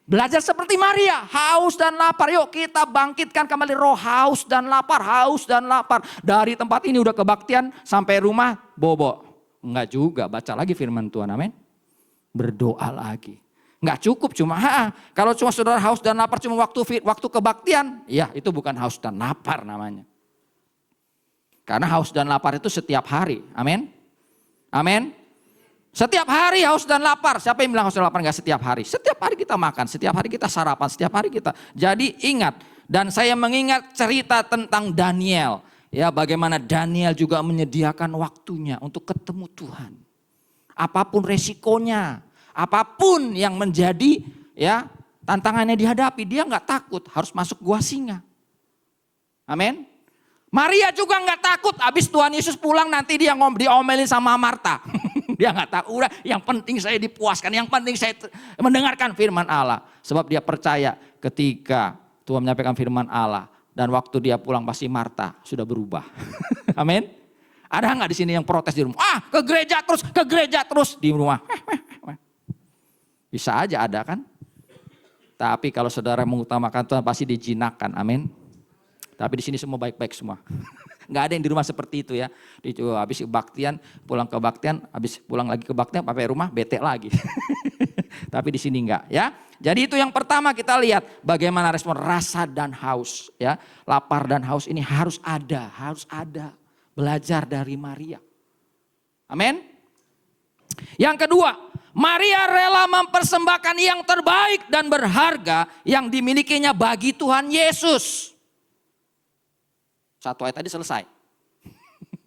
[SPEAKER 4] Belajar seperti Maria, haus dan lapar. Yuk kita bangkitkan kembali roh haus dan lapar, haus dan lapar. Dari tempat ini udah kebaktian sampai rumah bobo. Enggak juga, baca lagi firman Tuhan, amin. Berdoa lagi. Enggak cukup cuma, kalau cuma saudara haus dan lapar cuma waktu kebaktian, ya itu bukan haus dan lapar namanya. Karena haus dan lapar itu setiap hari, amin. Amin. Setiap hari haus dan lapar. Siapa yang bilang haus dan lapar? Enggak setiap hari. Setiap hari kita makan, setiap hari kita sarapan, setiap hari kita. Jadi ingat, dan saya mengingat cerita tentang Daniel. Ya, bagaimana Daniel juga menyediakan waktunya untuk ketemu Tuhan. Apapun resikonya, apapun yang menjadi ya tantangannya dihadapi, dia enggak takut harus masuk gua singa. Amin. Maria juga enggak takut, habis Tuhan Yesus pulang nanti dia diomelin sama Marta. Dia nggak tahu, udah yang penting saya dipuaskan, yang penting saya mendengarkan firman Allah. Sebab dia percaya ketika Tuhan menyampaikan firman Allah dan waktu dia pulang pasti Marta sudah berubah. Amin. Ada nggak di sini yang protes di rumah? Ke gereja terus di rumah. Bisa aja ada kan? Tapi kalau saudara mengutamakan Tuhan pasti dijinakkan, amin. Tapi di sini semua baik-baik semua. Nggak ada yang di rumah seperti itu ya. Habis kebaktian, pulang ke baktian, habis pulang lagi ke baktian, sampai rumah bete lagi. Tapi di sini enggak ya. Jadi itu yang pertama kita lihat bagaimana respon rasa dan haus ya. Lapar dan haus ini harus ada. Belajar dari Maria. Amin. Yang kedua, Maria rela mempersembahkan yang terbaik dan berharga yang dimilikinya bagi Tuhan Yesus. Satu ayat tadi selesai.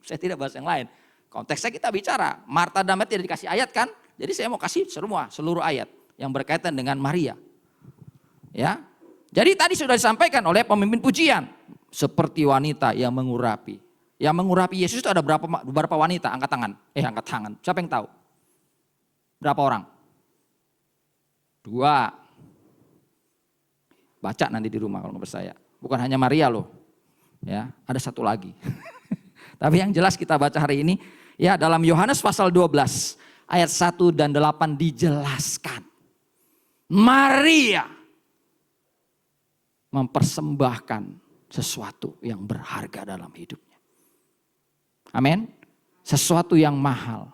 [SPEAKER 4] Saya tidak bahas yang lain. Konteksnya kita bicara. Marta dan Maria tidak dikasih ayat kan. Jadi saya mau kasih seluruh ayat yang berkaitan dengan Maria. Ya. Jadi tadi sudah disampaikan oleh pemimpin pujian. Seperti wanita yang mengurapi. Yang mengurapi Yesus itu ada berapa wanita? Angkat tangan. Siapa yang tahu? Berapa orang? 2. Baca nanti di rumah kalau nggak percaya. Bukan hanya Maria loh. Ya, ada satu lagi. Tapi yang jelas kita baca hari ini ya dalam Yohanes pasal 12 ayat 1 dan 8 dijelaskan. Maria mempersembahkan sesuatu yang berharga dalam hidupnya. Amin. Sesuatu yang mahal.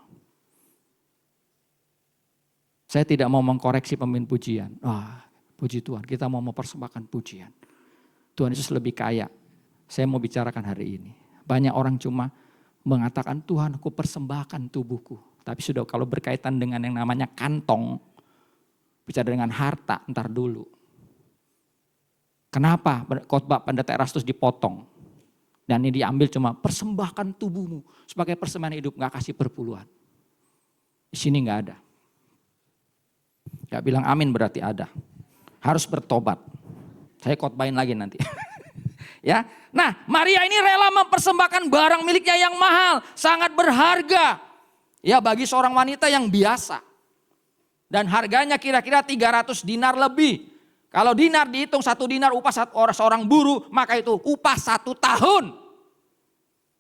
[SPEAKER 4] Saya tidak mau mengkoreksi pemimpin pujian. Puji Tuhan, kita mau mempersembahkan pujian. Tuhan Yesus lebih kaya. Saya mau bicarakan hari ini. Banyak orang cuma mengatakan Tuhan aku persembahkan tubuhku. Tapi sudah kalau berkaitan dengan yang namanya kantong. Bicara dengan harta ntar dulu. Kenapa khotbah pendeta Erastus dipotong? Dan ini diambil cuma persembahkan tubuhmu. Sebagai persembahan hidup gak kasih perpuluhan. Di sini gak ada. Gak bilang amin berarti ada. Harus bertobat. Saya khotbahin lagi nanti. Ya, nah Maria ini rela mempersembahkan barang miliknya yang mahal, sangat berharga. Ya bagi seorang wanita yang biasa. Dan harganya kira-kira 300 dinar lebih. Kalau dinar dihitung 1 dinar upah seorang buruh, maka itu upah 1 tahun.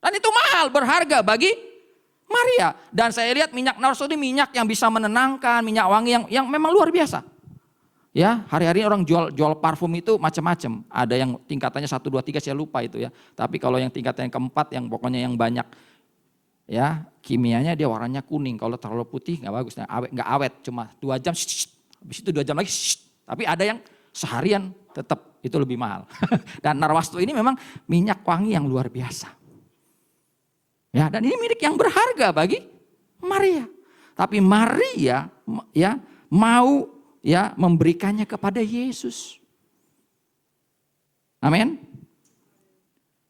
[SPEAKER 4] Dan itu mahal, berharga bagi Maria. Dan saya lihat minyak narso ini minyak yang bisa menenangkan, minyak wangi yang memang luar biasa. Ya, hari-hari orang jual parfum itu macam-macam. Ada yang tingkatannya 1, 2, 3 saya lupa itu ya. Tapi kalau yang tingkatan yang keempat yang pokoknya yang banyak ya kimianya dia warnanya kuning. Kalau terlalu putih nggak bagus, nggak awet. Cuma 2 jam, habis itu 2 jam lagi. Tapi ada yang seharian tetap itu lebih mahal. Dan narwastu ini memang minyak wangi yang luar biasa. Ya, dan ini milik yang berharga bagi Maria. Tapi Maria ya mau ya memberikannya kepada Yesus. Amin.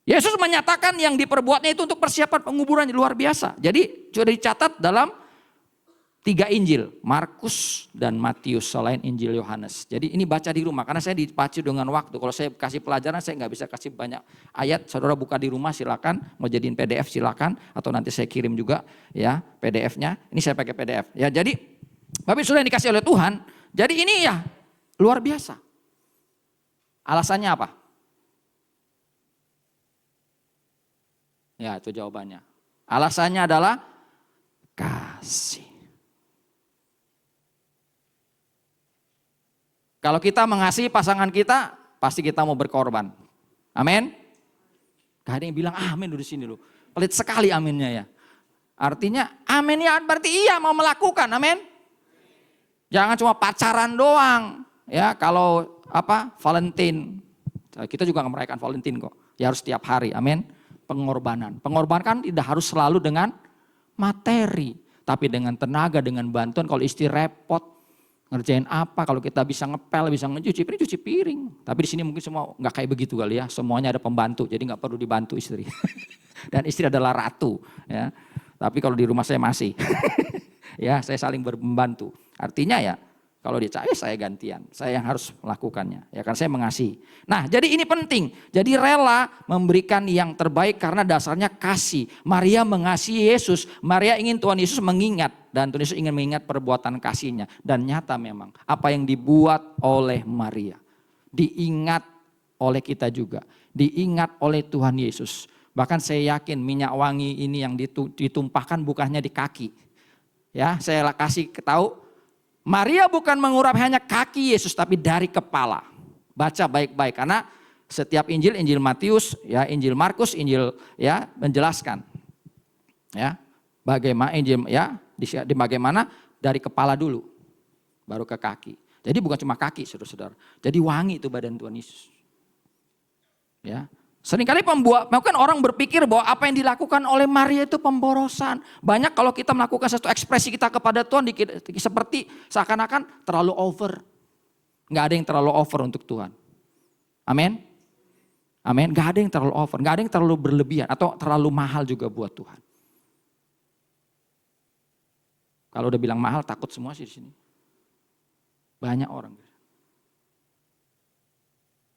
[SPEAKER 4] Yesus menyatakan yang diperbuatnya itu untuk persiapan penguburan luar biasa. Jadi sudah dicatat dalam 3 Injil, Markus dan Matius selain Injil Yohanes. Jadi ini baca di rumah karena saya dipacu dengan waktu. Kalau saya kasih pelajaran saya nggak bisa kasih banyak ayat. Saudara buka di rumah silakan, mau jadiin PDF silakan atau nanti saya kirim juga ya PDF-nya. Ini saya pakai PDF. Ya jadi Bapak Ibu Saudara yang dikasih oleh Tuhan, jadi ini ya luar biasa. Alasannya apa? Ya, itu jawabannya. Alasannya adalah kasih. Kalau kita mengasihi pasangan kita, pasti kita mau berkorban. Amin. Gak ada yang bilang amin dulu di sini loh. Pelit sekali aminnya ya. Artinya amin ya berarti iya mau melakukan, amin. Jangan cuma pacaran doang. Ya kalau Valentine. Kita juga merayakan Valentine kok. Ya harus setiap hari, amin. Pengorbanan. Pengorbanan tidak harus selalu dengan materi. Tapi dengan tenaga, dengan bantuan. Kalau istri repot, ngerjain apa, kalau kita bisa ngepel, bisa ngecuci piring, cuci piring. Tapi di sini mungkin semua nggak kayak begitu kali ya. Semuanya ada pembantu, jadi nggak perlu dibantu istri. Dan istri adalah ratu. Ya. Tapi kalau di rumah saya masih. Ya, saya saling membantu. Artinya ya, kalau dia capek saya gantian. Saya yang harus melakukannya. Ya kan saya mengasihi. Nah jadi ini penting. Jadi rela memberikan yang terbaik karena dasarnya kasih. Maria mengasihi Yesus. Maria ingin Tuhan Yesus mengingat. Dan Tuhan Yesus ingin mengingat perbuatan kasihnya. Dan nyata memang apa yang dibuat oleh Maria. Diingat oleh kita juga. Diingat oleh Tuhan Yesus. Bahkan saya yakin minyak wangi ini yang ditumpahkan bukannya di kaki. Ya saya kasih tahu. Maria bukan mengurap hanya kaki Yesus tapi dari kepala. Baca baik-baik karena setiap Injil, Injil Matius, ya Injil Markus, Injil ya menjelaskan. Ya, bagaimana Injil ya di bagaimana dari kepala dulu baru ke kaki. Jadi bukan cuma kaki Saudara-saudara. Jadi wangi itu badan Tuhan Yesus. Ya. Seringkali mungkin orang berpikir bahwa apa yang dilakukan oleh Maria itu pemborosan. Banyak kalau kita melakukan satu ekspresi kita kepada Tuhan seperti seakan-akan terlalu over. Nggak ada yang terlalu over untuk Tuhan. Amin. Amin. Nggak ada yang terlalu over. Nggak ada yang terlalu berlebihan atau terlalu mahal juga buat Tuhan. Kalau udah bilang mahal takut semua sih di sini. Banyak orang.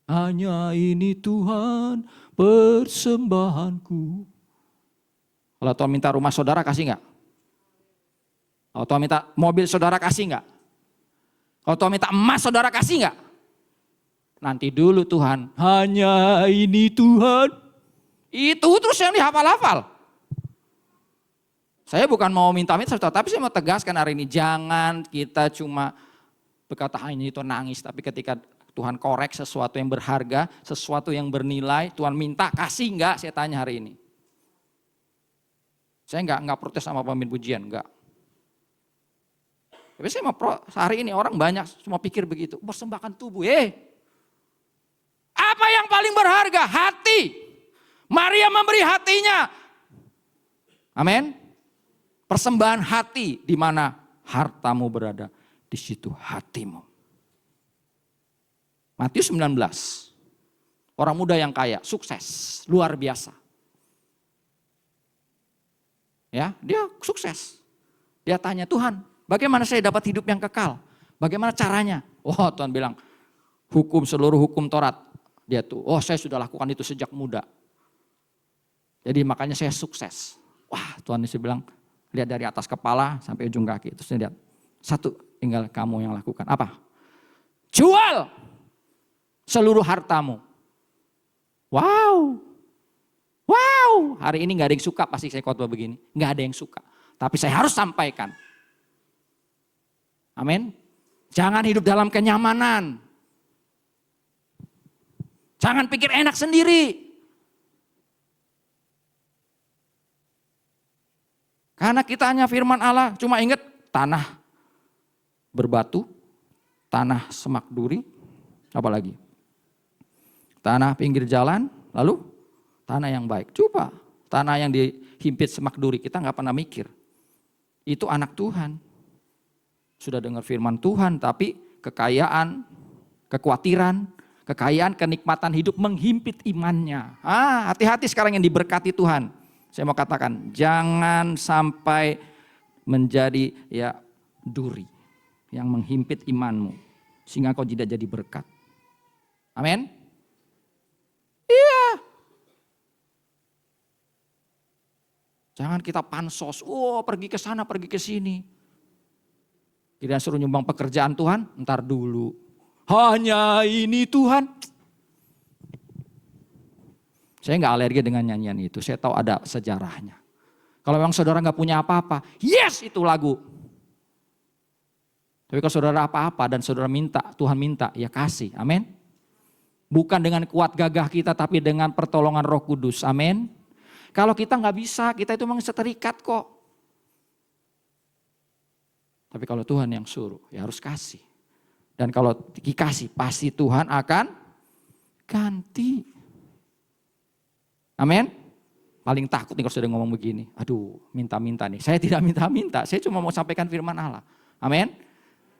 [SPEAKER 4] Hanya ini Tuhan persembahanku. Kalau Tuhan minta rumah saudara kasih enggak? Kalau Tuhan minta mobil saudara kasih enggak? Kalau Tuhan minta emas saudara kasih enggak? Nanti dulu Tuhan. Hanya ini Tuhan. Itu terus yang dihafal-hafal. Saya bukan mau minta-minta tapi saya mau tegaskan hari ini. Jangan kita cuma berkata hanya itu nangis. Tapi ketika Tuhan korek sesuatu yang berharga, sesuatu yang bernilai, Tuhan minta kasih enggak? Saya tanya hari ini. Saya enggak protes sama pemimpin pujian, enggak. Tapi saya mau hari ini orang banyak cuma pikir begitu, persembahkan tubuh. Apa yang paling berharga? Hati. Maria memberi hatinya. Amin. Persembahan hati di mana hartamu berada, di situ hatimu. Matius 19, orang muda yang kaya, sukses, luar biasa. Ya, dia sukses. Dia tanya, Tuhan, bagaimana saya dapat hidup yang kekal? Bagaimana caranya? Oh, Tuhan bilang, seluruh hukum Taurat. Dia tuh, saya sudah lakukan itu sejak muda. Jadi makanya saya sukses. Wah, Tuhan Yesus bilang, lihat dari atas kepala sampai ujung kaki. Terus dia lihat, satu tinggal kamu yang lakukan. Apa? Jual seluruh hartamu. Wow. Hari ini gak ada yang suka pasti saya khotbah begini. Gak ada yang suka. Tapi saya harus sampaikan. Amin. Jangan hidup dalam kenyamanan. Jangan pikir enak sendiri. Karena kita hanya firman Allah. Cuma ingat tanah berbatu. Tanah semak duri. Apa lagi? Tanah pinggir jalan, lalu tanah yang baik. Coba, tanah yang dihimpit semak duri, kita nggak pernah mikir. Itu anak Tuhan. Sudah dengar firman Tuhan, tapi kekayaan, kekhawatiran, kekayaan, kenikmatan hidup menghimpit imannya. Hati-hati sekarang yang diberkati Tuhan. Saya mau katakan, jangan sampai menjadi duri yang menghimpit imanmu. Sehingga kau tidak jadi berkat. Amin. Iya. Jangan kita pansos, pergi ke sana, pergi ke sini. Kira suruh nyumbang pekerjaan Tuhan, ntar dulu. Hanya ini Tuhan. Saya nggak alergi dengan nyanyian itu, saya tahu ada sejarahnya. Kalau memang saudara nggak punya apa-apa, yes itu lagu. Tapi kalau saudara apa-apa dan saudara minta, Tuhan minta, ya kasih, amin. Bukan dengan kuat gagah kita, tapi dengan pertolongan Roh Kudus, amin. Kalau kita nggak bisa, kita itu memang seterikat kok. Tapi kalau Tuhan yang suruh, ya harus kasih. Dan kalau dikasih, pasti Tuhan akan ganti. Amin. Paling takut nih kalau sudah ngomong begini. Aduh, minta-minta nih. Saya tidak minta-minta, saya cuma mau sampaikan firman Allah. Amin.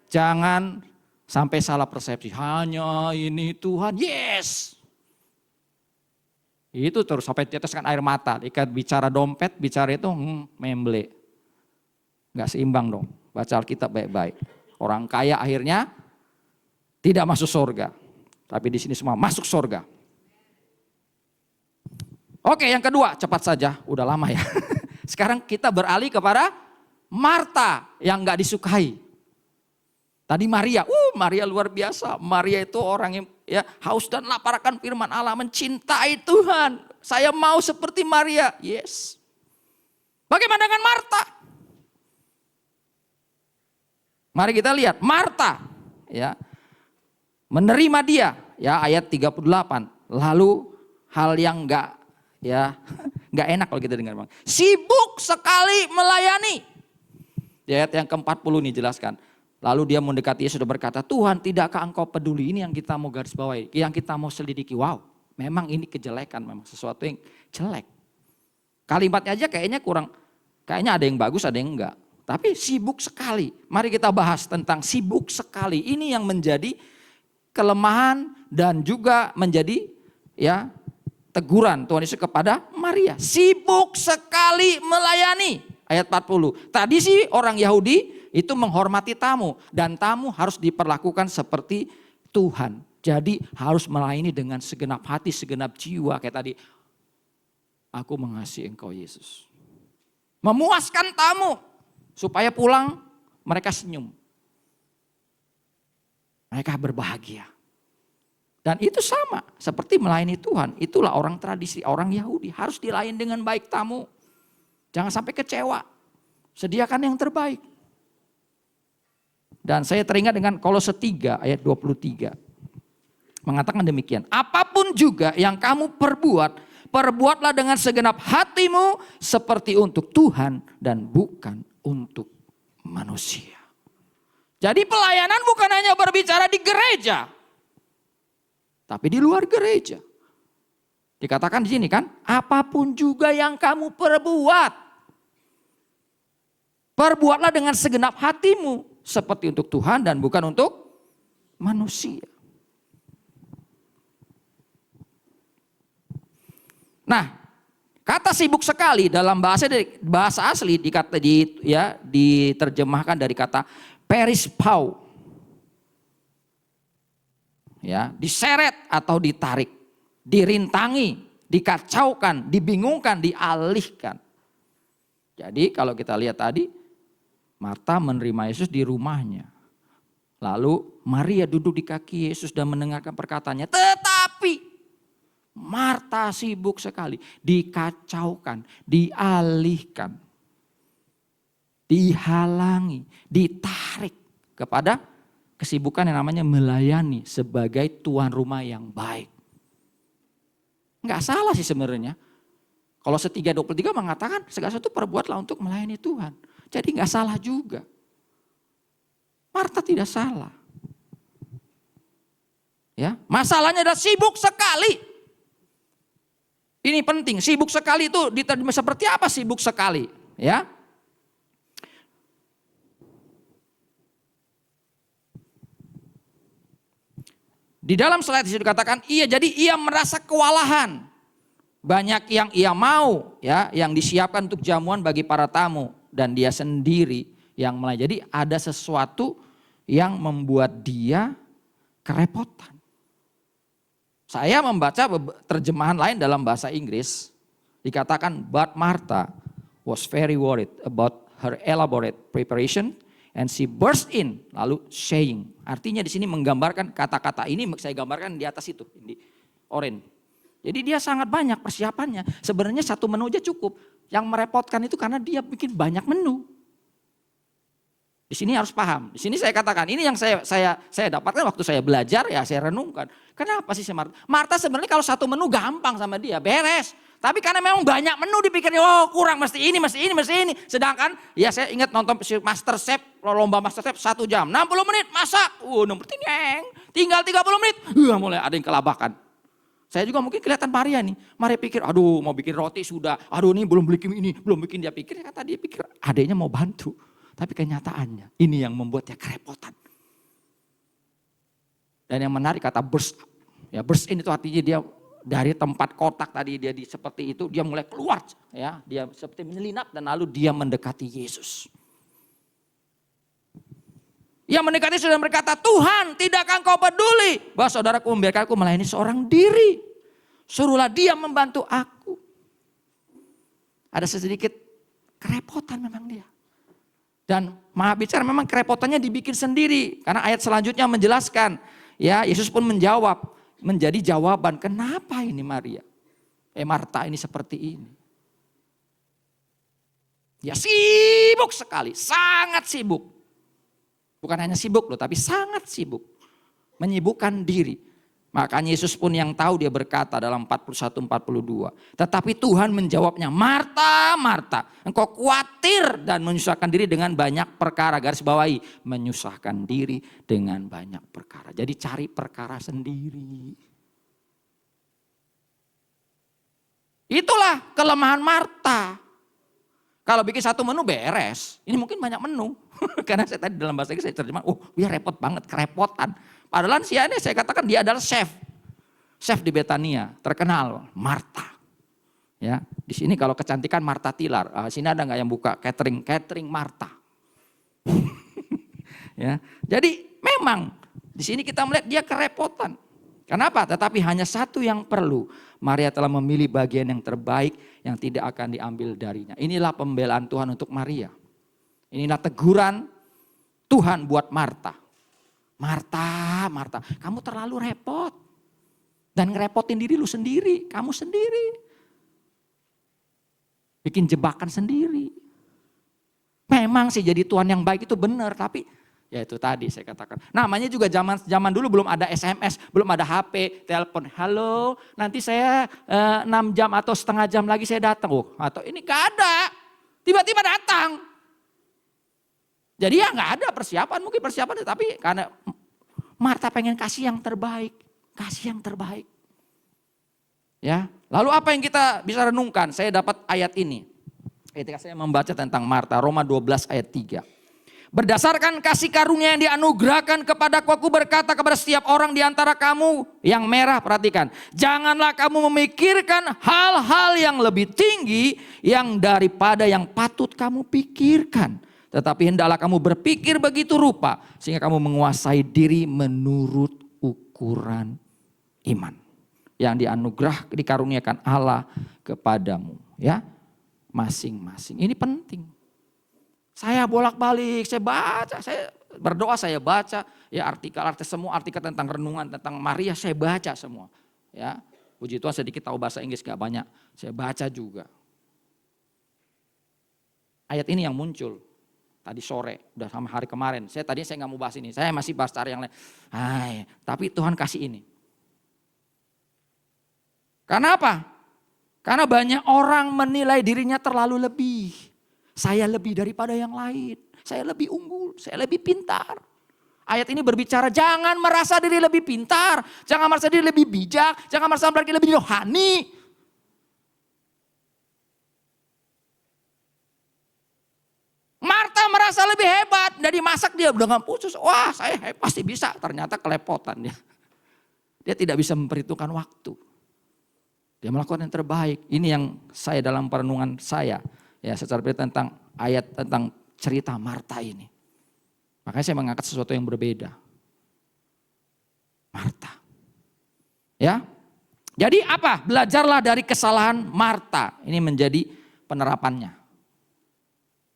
[SPEAKER 4] Jangan sampai salah persepsi. Hanya ini Tuhan, yes. Itu terus sampai teteskan air mata. Ikat bicara dompet, bicara itu memble. Gak seimbang dong. Baca Alkitab baik-baik. Orang kaya akhirnya tidak masuk surga. Tapi di sini semua masuk surga. Oke, yang kedua, cepat saja. Udah lama ya. Sekarang kita beralih kepada Marta yang gak disukai. Tadi Maria, Maria luar biasa. Maria itu orang yang ya haus dan lapar akan firman Allah, mencintai Tuhan. Saya mau seperti Maria. Yes. Bagaimana dengan Marta? Mari kita lihat Marta ya menerima dia ya ayat 38. Lalu hal yang enggak enak kalau kita dengar Bang. Sibuk sekali melayani. Di ayat yang ke-40 nih jelaskan. Lalu dia mendekati Yesus dan berkata, "Tuhan, tidakkah engkau peduli?" Ini yang kita mau garis bawahi, yang kita mau selidiki. Wow, memang ini kejelekan, memang sesuatu yang jelek. Kalimatnya aja kayaknya kurang, kayaknya ada yang bagus, ada yang enggak. Tapi sibuk sekali. Mari kita bahas tentang sibuk sekali. Ini yang menjadi kelemahan dan juga menjadi ya teguran Tuhan Yesus kepada Maria. Sibuk sekali melayani. Ayat 40. Tadi sih orang Yahudi itu menghormati tamu. Dan tamu harus diperlakukan seperti Tuhan. Jadi harus melayani dengan segenap hati, segenap jiwa. Kayak tadi, aku mengasihi engkau Yesus. Memuaskan tamu. Supaya pulang mereka senyum. Mereka berbahagia. Dan itu sama seperti melayani Tuhan. Itulah orang tradisi, orang Yahudi. Harus dilayani dengan baik tamu. Jangan sampai kecewa. Sediakan yang terbaik. Dan saya teringat dengan Kolose 3 ayat 23. Mengatakan demikian. Apapun juga yang kamu perbuat, perbuatlah dengan segenap hatimu seperti untuk Tuhan dan bukan untuk manusia. Jadi pelayanan bukan hanya berbicara di gereja, tapi di luar gereja. Dikatakan di sini kan, apapun juga yang kamu perbuat, perbuatlah dengan segenap hatimu seperti untuk Tuhan dan bukan untuk manusia. Nah, kata sibuk sekali dalam bahasa asli diterjemahkan dari kata perispau. Ya, diseret atau ditarik, dirintangi, dikacaukan, dibingungkan, dialihkan. Jadi kalau kita lihat tadi, Marta menerima Yesus di rumahnya. Lalu Maria duduk di kaki Yesus dan mendengarkan perkataannya. Tetapi Marta sibuk sekali, dikacaukan, dialihkan, dihalangi, ditarik kepada kesibukan yang namanya melayani sebagai tuan rumah yang baik. Enggak salah sih sebenarnya. Kalau 3:23 mengatakan segala sesuatu perbuatlah untuk melayani Tuhan. Jadi enggak salah juga. Marta tidak salah. Ya, masalahnya adalah sibuk sekali. Ini penting, sibuk sekali itu diterjemah seperti apa sibuk sekali, ya? Di dalam slide itu dikatakan, jadi ia merasa kewalahan. Banyak yang ia mau, ya, yang disiapkan untuk jamuan bagi para tamu dan dia sendiri yang melayani. Jadi ada sesuatu yang membuat dia kerepotan. Saya membaca terjemahan lain dalam bahasa Inggris, dikatakan, but Martha was very worried about her elaborate preparation And she burst in, lalu saying. Artinya di sini menggambarkan kata-kata ini saya gambarkan di atas itu, di orange. Jadi dia sangat banyak persiapannya. Sebenarnya satu menu aja cukup. Yang merepotkan itu karena dia bikin banyak menu. Di sini harus paham. Di sini saya katakan, ini yang saya dapatkan waktu saya belajar, ya saya renungkan. Kenapa sih Marta? Marta sebenarnya kalau satu menu gampang sama dia, beres. Tapi karena memang banyak menu dipikirnya, oh kurang mesti ini. Sedangkan ya saya ingat nonton Master Chef, lomba Master Chef 1 jam, 60 menit masak. Tinggal 30 menit, mulai ada yang kelabakan. Saya juga mungkin kelihatan Maria nih. Maria pikir, aduh mau bikin roti sudah, aduh ini belum bikin dia pikir. Kata dia pikir adanya mau bantu. Tapi kenyataannya ini yang membuat dia kerepotan. Dan yang menarik kata burst. Ya burst in itu artinya dia dari tempat kotak tadi dia seperti itu, dia mulai keluar. Ya, dia seperti menyelinap dan lalu dia mendekati Yesus. Ia mendekati sudah berkata, Tuhan tidakkah engkau peduli bahwa saudaraku membiarkan aku melayani seorang diri. Suruhlah dia membantu aku. Ada sedikit kerepotan memang dia. Dan Maha Bicara memang kerepotannya dibikin sendiri. Karena ayat selanjutnya menjelaskan. Ya, Yesus pun menjawab. Menjadi jawaban, kenapa ini Maria? Marta ini seperti ini. Ya sibuk sekali, sangat sibuk. Bukan hanya sibuk loh, tapi sangat sibuk. Menyibukkan diri. Makanya Yesus pun yang tahu dia berkata dalam 41-42. Tetapi Tuhan menjawabnya, Marta, Marta, engkau khawatir dan menyusahkan diri dengan banyak perkara. Garis bawahi, menyusahkan diri dengan banyak perkara. Jadi cari perkara sendiri. Itulah kelemahan Marta. Kalau bikin satu menu beres, ini mungkin banyak menu. Karena saya tadi dalam bahasa Inggris saya terjemah, dia repot banget, kerepotan. Padahal sianya saya katakan dia adalah chef. Chef di Betania, terkenal, Marta. Ya, di sini kalau kecantikan Marta Tilar. Sini ada nggak yang buka catering Marta? Ya, jadi memang di sini kita melihat dia kerepotan. Kenapa? Tetapi hanya satu yang perlu. Maria telah memilih bagian yang terbaik yang tidak akan diambil darinya. Inilah pembelaan Tuhan untuk Maria. Inilah teguran Tuhan buat Marta. Marta, Marta, kamu terlalu repot. Dan ngerepotin diri lu sendiri, kamu sendiri. Bikin jebakan sendiri. Memang sih jadi Tuhan yang baik itu benar, tapi ya itu tadi saya katakan. Namanya juga zaman dulu belum ada SMS, belum ada HP, telepon. Halo, nanti saya 6 jam atau setengah jam lagi saya datang. Atau ini gak ada. Tiba-tiba datang. Jadi ya gak ada persiapan, mungkin persiapan tapi karena Marta pengen kasih yang terbaik. Kasih yang terbaik. Ya, lalu apa yang kita bisa renungkan? Saya dapat ayat ini. Ketika saya membaca tentang Marta, Roma 12 ayat 3. Berdasarkan kasih karunia yang dianugerahkan kepadaku, aku berkata kepada setiap orang di antara kamu yang merah, perhatikan. Janganlah kamu memikirkan hal-hal yang lebih tinggi yang daripada yang patut kamu pikirkan. Tetapi hendaklah kamu berpikir begitu rupa sehingga kamu menguasai diri menurut ukuran iman yang dikaruniakan Allah kepadamu, ya, masing-masing. Ini penting. Saya bolak-balik, saya baca, saya berdoa, saya baca, ya semua artikel tentang renungan tentang Maria saya baca semua, ya. Puji Tuhan sedikit tahu bahasa Inggris gak banyak, saya baca juga. Ayat ini yang muncul tadi sore, udah sama hari kemarin. Tadinya saya nggak mau bahas ini, saya masih bahas cara yang lain. Tapi Tuhan kasih ini. Karena apa? Karena banyak orang menilai dirinya terlalu lebih. Saya lebih daripada yang lain. Saya lebih unggul, saya lebih pintar. Ayat ini berbicara jangan merasa diri lebih pintar. Jangan merasa diri lebih bijak. Jangan merasa diri lebih rohani. Marta merasa lebih hebat. Dari masak dia udah gak putus. Wah saya pasti bisa. Ternyata kelepotan dia. Dia tidak bisa memperhitungkan waktu. Dia melakukan yang terbaik. Ini yang saya dalam perenungan saya. Ya secara tentang ayat tentang cerita Marta ini. Makanya saya mengangkat sesuatu yang berbeda. Marta. Ya. Jadi apa? Belajarlah dari kesalahan Marta. Ini menjadi penerapannya.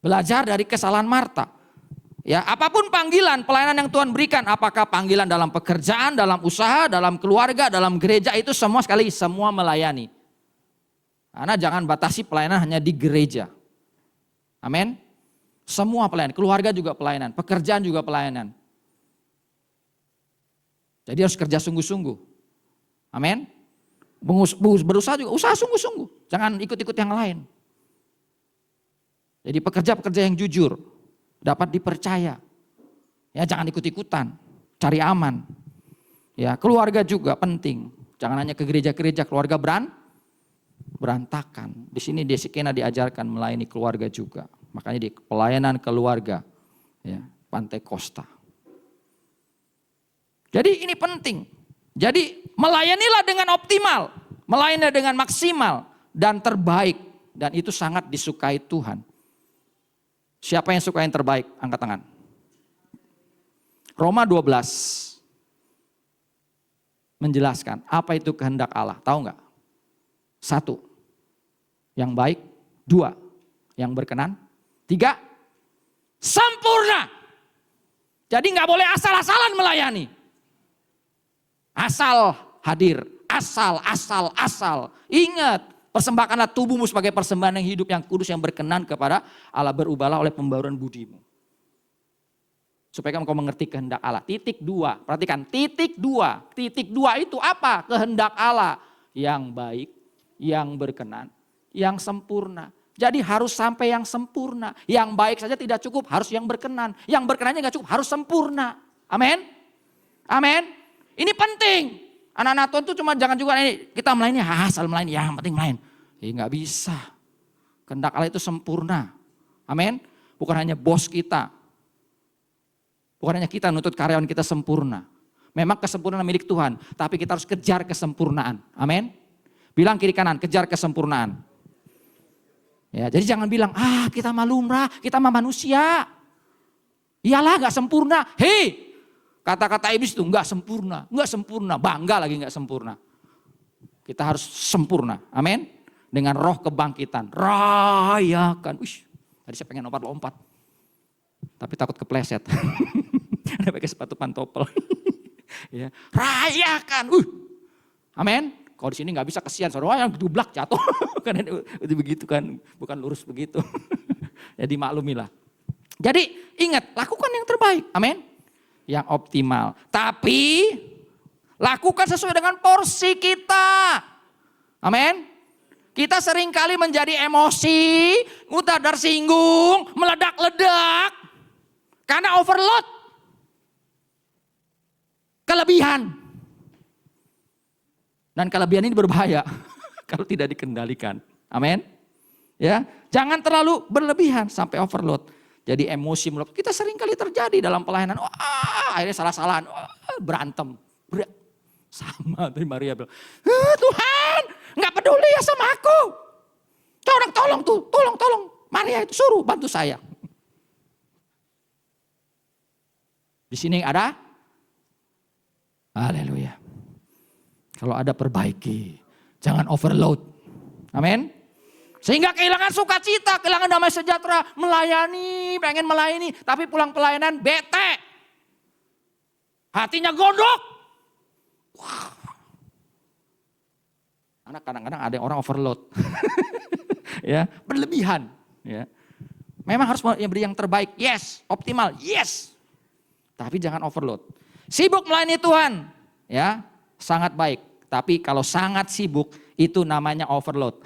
[SPEAKER 4] Belajar dari kesalahan Marta. Ya, apapun panggilan, pelayanan yang Tuhan berikan, apakah panggilan dalam pekerjaan, dalam usaha, dalam keluarga, dalam gereja, itu semua sekali lagi, semua melayani. Karena jangan batasi pelayanan hanya di gereja. Amin. Semua pelayanan, keluarga juga pelayanan, pekerjaan juga pelayanan. Jadi harus kerja sungguh-sungguh. Amin. Berusaha juga, usaha sungguh-sungguh. Jangan ikut-ikut yang lain. Jadi pekerja-pekerja yang jujur, dapat dipercaya. Ya, jangan ikut-ikutan, cari aman. Ya, keluarga juga penting. Jangan hanya ke gereja-gereja, keluarga berantakan. Di sini di Shekina diajarkan melayani keluarga juga. Makanya di pelayanan keluarga, ya, Pantai Costa. Jadi ini penting. Jadi melayanilah dengan optimal, melayanilah dengan maksimal dan terbaik. Dan itu sangat disukai Tuhan. Siapa yang suka yang terbaik? Angkat tangan. Roma 12 menjelaskan apa itu kehendak Allah. Tahu nggak? 1, yang baik. 2, yang berkenan. 3, sempurna. Jadi nggak boleh asal-asalan melayani. Asal hadir, asal. Ingat, persembahkanlah tubuhmu sebagai persembahan yang hidup, yang kudus, yang berkenan kepada Allah. Berubahlah oleh pembaruan budimu. Supaya kamu mengerti kehendak Allah. Titik 2, perhatikan, titik 2. Titik 2 itu apa? Kehendak Allah yang baik, yang berkenan, yang sempurna. Jadi harus sampai yang sempurna. Yang baik saja tidak cukup, harus yang berkenan. Yang berkenannya gak cukup, harus sempurna. Amin. Amin. Ini penting. Anak-anak Tuhan itu cuma jangan juga ini kita melayani asal melayani, yang penting main. Nggak bisa. Kehendak Allah itu sempurna. Amin. Bukan hanya bos kita. Bukan hanya kita nuntut karyawan kita sempurna. Memang kesempurnaan milik Tuhan, tapi kita harus kejar kesempurnaan. Amin. Bilang kiri kanan, kejar kesempurnaan. Ya, jadi jangan bilang, kita mah lumrah, kita mah manusia. Iyalah nggak sempurna. Hei, kata-kata iblis itu nggak sempurna, bangga lagi nggak sempurna. Kita harus sempurna, amin. Dengan roh kebangkitan, rayakan. Tadi saya pengen lompat-lompat, tapi takut kepleset. Ada pakai sepatu pantopel. Ya, rayakan, amin. Kalau di sini nggak bisa, kesian, saudara yang dublak jatuh. Kan itu begitu kan, bukan lurus begitu. Jadi maklumilah. Jadi ingat, lakukan yang terbaik, amin. Yang optimal. Tapi lakukan sesuai dengan porsi kita. Amin. Kita seringkali menjadi emosi, mudah tersinggung, meledak-ledak. Karena overload. Kelebihan. Dan kelebihan ini berbahaya kalau tidak dikendalikan. Amin. Ya, jangan terlalu berlebihan sampai overload. Jadi emosi meluap. Kita sering kali terjadi dalam pelayanan. Akhirnya salah-salahan. Berantem. Sama dari Maria bilang. Tuhan gak peduli ya sama aku. Tolong. Maria itu suruh bantu saya. Di sini ada. Haleluya. Kalau ada perbaiki. Jangan overload. Amin. Sehingga kehilangan sukacita, kehilangan damai sejahtera, pengen melayani, tapi pulang pelayanan bete. Hatinya gondok. Karena kadang-kadang ada orang overload. Ya, berlebihan, ya. Memang harus beri yang terbaik, yes, optimal, yes. Tapi jangan overload. Sibuk melayani Tuhan, ya, sangat baik. Tapi kalau sangat sibuk, itu namanya overload.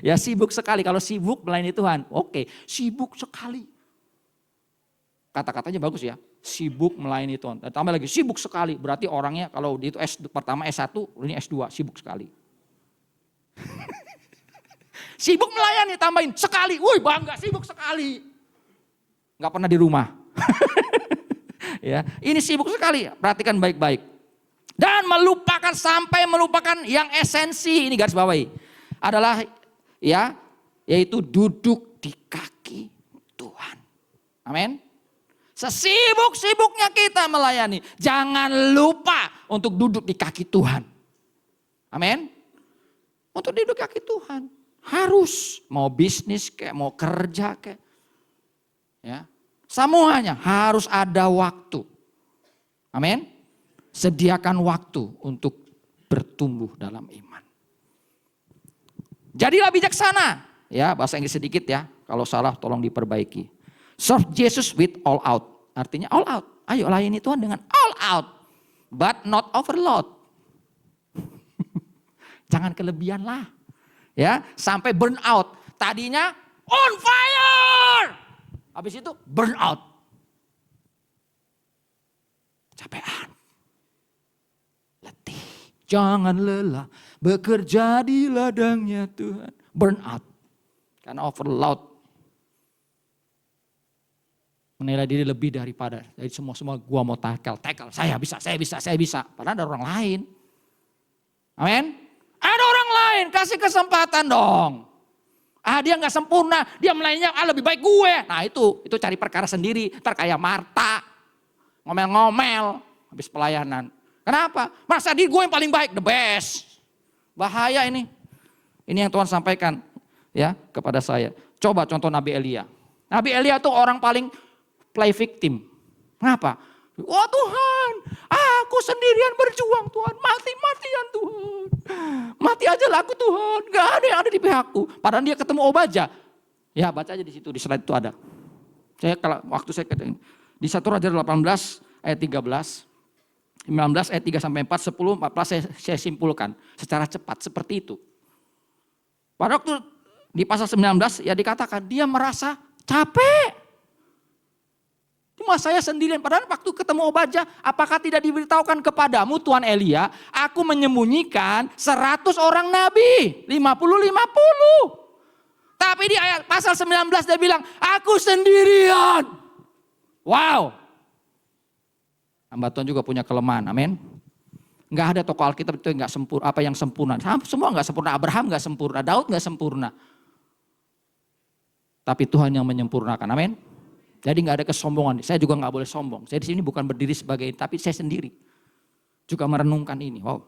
[SPEAKER 4] Ya sibuk sekali, kalau sibuk melayani Tuhan, oke, sibuk sekali. Kata-katanya bagus ya, sibuk melayani Tuhan. Dan tambah lagi, sibuk sekali, berarti orangnya kalau itu pertama S1, ini S2, sibuk sekali. Sibuk melayani, tambahin sekali, woi bangga, sibuk sekali. Gak pernah di rumah. Ya, ini sibuk sekali, perhatikan baik-baik. Dan sampai melupakan yang esensi, ini garis bawahi. Adalah ya, yaitu duduk di kaki Tuhan. Amin. Sesibuk-sibuknya kita melayani, jangan lupa untuk duduk di kaki Tuhan. Amin. Untuk duduk di kaki Tuhan. Harus, mau bisnis kayak, mau kerja kayak. Ya. Semuanya harus ada waktu. Amin. Sediakan waktu untuk bertumbuh dalam iman. Jadilah bijaksana. Ya, bahasa Inggris sedikit ya. Kalau salah tolong diperbaiki. Serve Jesus with all out. Artinya all out. Ayo layani Tuhan dengan all out. But not overload. Jangan kelebihan lah. Ya, sampai burn out. Tadinya on fire. Habis itu burn out. Capean. Letih. Jangan lelah, bekerja di ladangnya Tuhan. Burn out. Karena overload. Menilai diri lebih daripada dari semua gua mau tackle. Saya bisa. Padahal ada orang lain. Amin. Ada orang lain, kasih kesempatan dong. Dia nggak sempurna, dia melayaninya lebih baik gue. Nah itu cari perkara sendiri. Ntar kayak Marta, ngomel-ngomel habis pelayanan. Kenapa? Masa diri gue yang paling baik, the best. Bahaya ini. Ini yang Tuhan sampaikan ya kepada saya. Coba contoh Nabi Elia. Nabi Elia itu orang paling play victim. Kenapa? Wah Tuhan, aku sendirian berjuang Tuhan, mati-matian Tuhan. Mati aja lah aku Tuhan, gak ada yang ada di pihakku. Padahal dia ketemu Obadja. Ya baca aja di situ, di slide itu ada. Waktu saya ketemu di 1 Raja 18 ayat 13. 19 ayat 3 sampai 4, 10, 14 saya simpulkan secara cepat seperti itu. Pada waktu di pasal 19 ya dikatakan dia merasa capek. Cuma saya sendirian, padahal waktu ketemu Obadja, apakah tidak diberitahukan kepadamu Tuan Elia, aku menyembunyikan 100 orang nabi, 50. Tapi di ayat pasal 19 dia bilang, aku sendirian. Wow. Hamba Tuhan juga punya kelemahan, amin. Enggak ada tokoh Alkitab itu enggak sempurna, apa yang sempurna. Semua enggak sempurna, Abraham enggak sempurna, Daud enggak sempurna. Tapi Tuhan yang menyempurnakan, amin. Jadi enggak ada kesombongan, saya juga enggak boleh sombong. Saya di sini bukan berdiri sebagai, tapi saya sendiri juga merenungkan ini. Wow.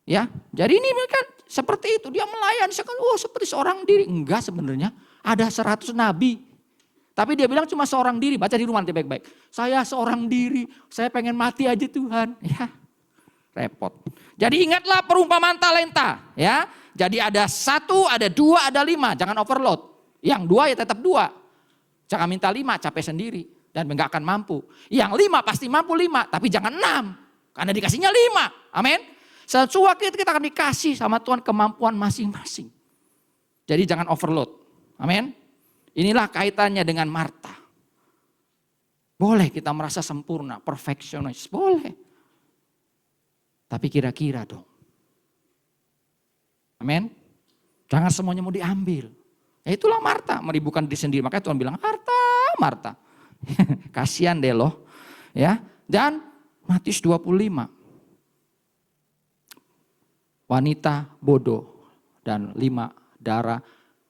[SPEAKER 4] Ya, jadi ini kan seperti itu, dia melayani, seperti seorang diri. Enggak sebenarnya, ada 100 nabi. Tapi dia bilang cuma seorang diri, baca di rumah nanti baik-baik. Saya seorang diri, saya pengen mati aja Tuhan. Ya, repot. Jadi ingatlah perumpamaan talenta. Ya, jadi ada 1, ada 2, ada 5, jangan overload. Yang 2 ya tetap 2. Jangan minta 5, capek sendiri dan enggak akan mampu. Yang 5 pasti mampu 5, tapi jangan 6. Karena dikasihnya 5. Amin. Sesuatu kita akan dikasih sama Tuhan kemampuan masing-masing. Jadi jangan overload. Amin. Inilah kaitannya dengan Marta. Boleh kita merasa sempurna, perfeksionis, boleh. Tapi kira-kira dong. Amin. Jangan semuanya mau diambil. Ya itulah Marta, meribukan diri sendiri. Makanya Tuhan bilang, Marta. Kasihan deh loh. Ya. Dan Matius 25. Wanita bodoh dan 5 darah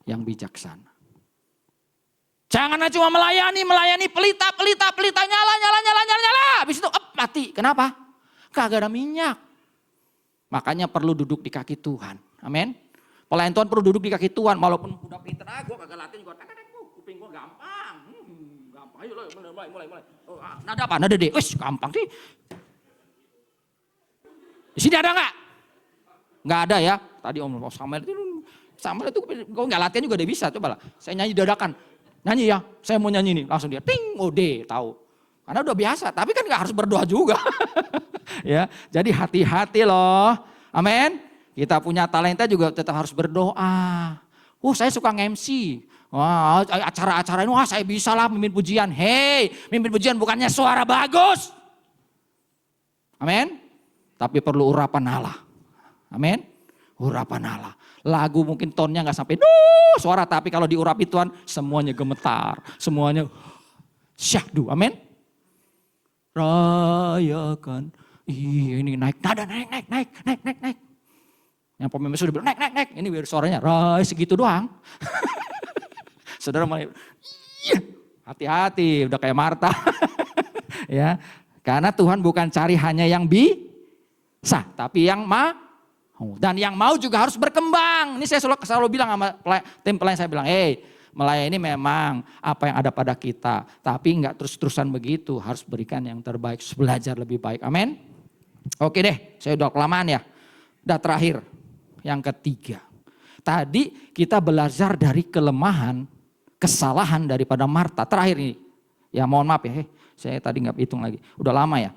[SPEAKER 4] yang bijaksana. Jangan cuma melayani pelita, nyala. Habis itu mati. Kenapa? Kagak ada minyak. Makanya perlu duduk di kaki Tuhan. Amin. Pelayan Tuhan perlu duduk di kaki Tuhan. Walaupun udah pinter, gue kagak latihan juga. Kuping gue gampang. Gampang, ayo mulai. Nada apa? Nada D. Wih gampang sih. Di sini ada gak? Gak ada ya. Tadi Om Samuel itu gue gak latihan juga dia bisa. Coba lah. Saya nyanyi dadakan. Nyanyi ya, saya mau nyanyi nih, langsung dia ting, D, tahu. Karena udah biasa, tapi kan gak harus berdoa juga. Ya, jadi hati-hati loh. Amin. Kita punya talenta juga tetap harus berdoa. Saya suka nge-MC. Wah, acara-acara ini, saya bisa lah mimpin pujian. Hei, mimpin pujian bukannya suara bagus. Amin. Tapi perlu urapan Allah. Amin. Urapan Allah. Lagu mungkin tonnya gak sampai suara, tapi kalau diurapi Tuhan semuanya gemetar, semuanya syahdu, amin. Rayakan, ini naik, nada naik. Yang pemain sudah bilang naik, ini biar suaranya segitu doang. Saudara mulai, hati-hati, udah kayak Marta. Ya, karena Tuhan bukan cari hanya yang bisa, tapi yang dan yang mau juga harus berkembang. Ini saya selalu bilang sama tim pelayan, saya bilang, Melayani memang apa yang ada pada kita. Tapi enggak terus-terusan begitu. Harus berikan yang terbaik, belajar lebih baik. Amin. Oke deh, saya udah kelamaan ya. Udah terakhir, yang ketiga. Tadi kita belajar dari kelemahan, kesalahan daripada Marta. Terakhir ini, ya mohon maaf ya, saya tadi nggak hitung lagi. Udah lama ya.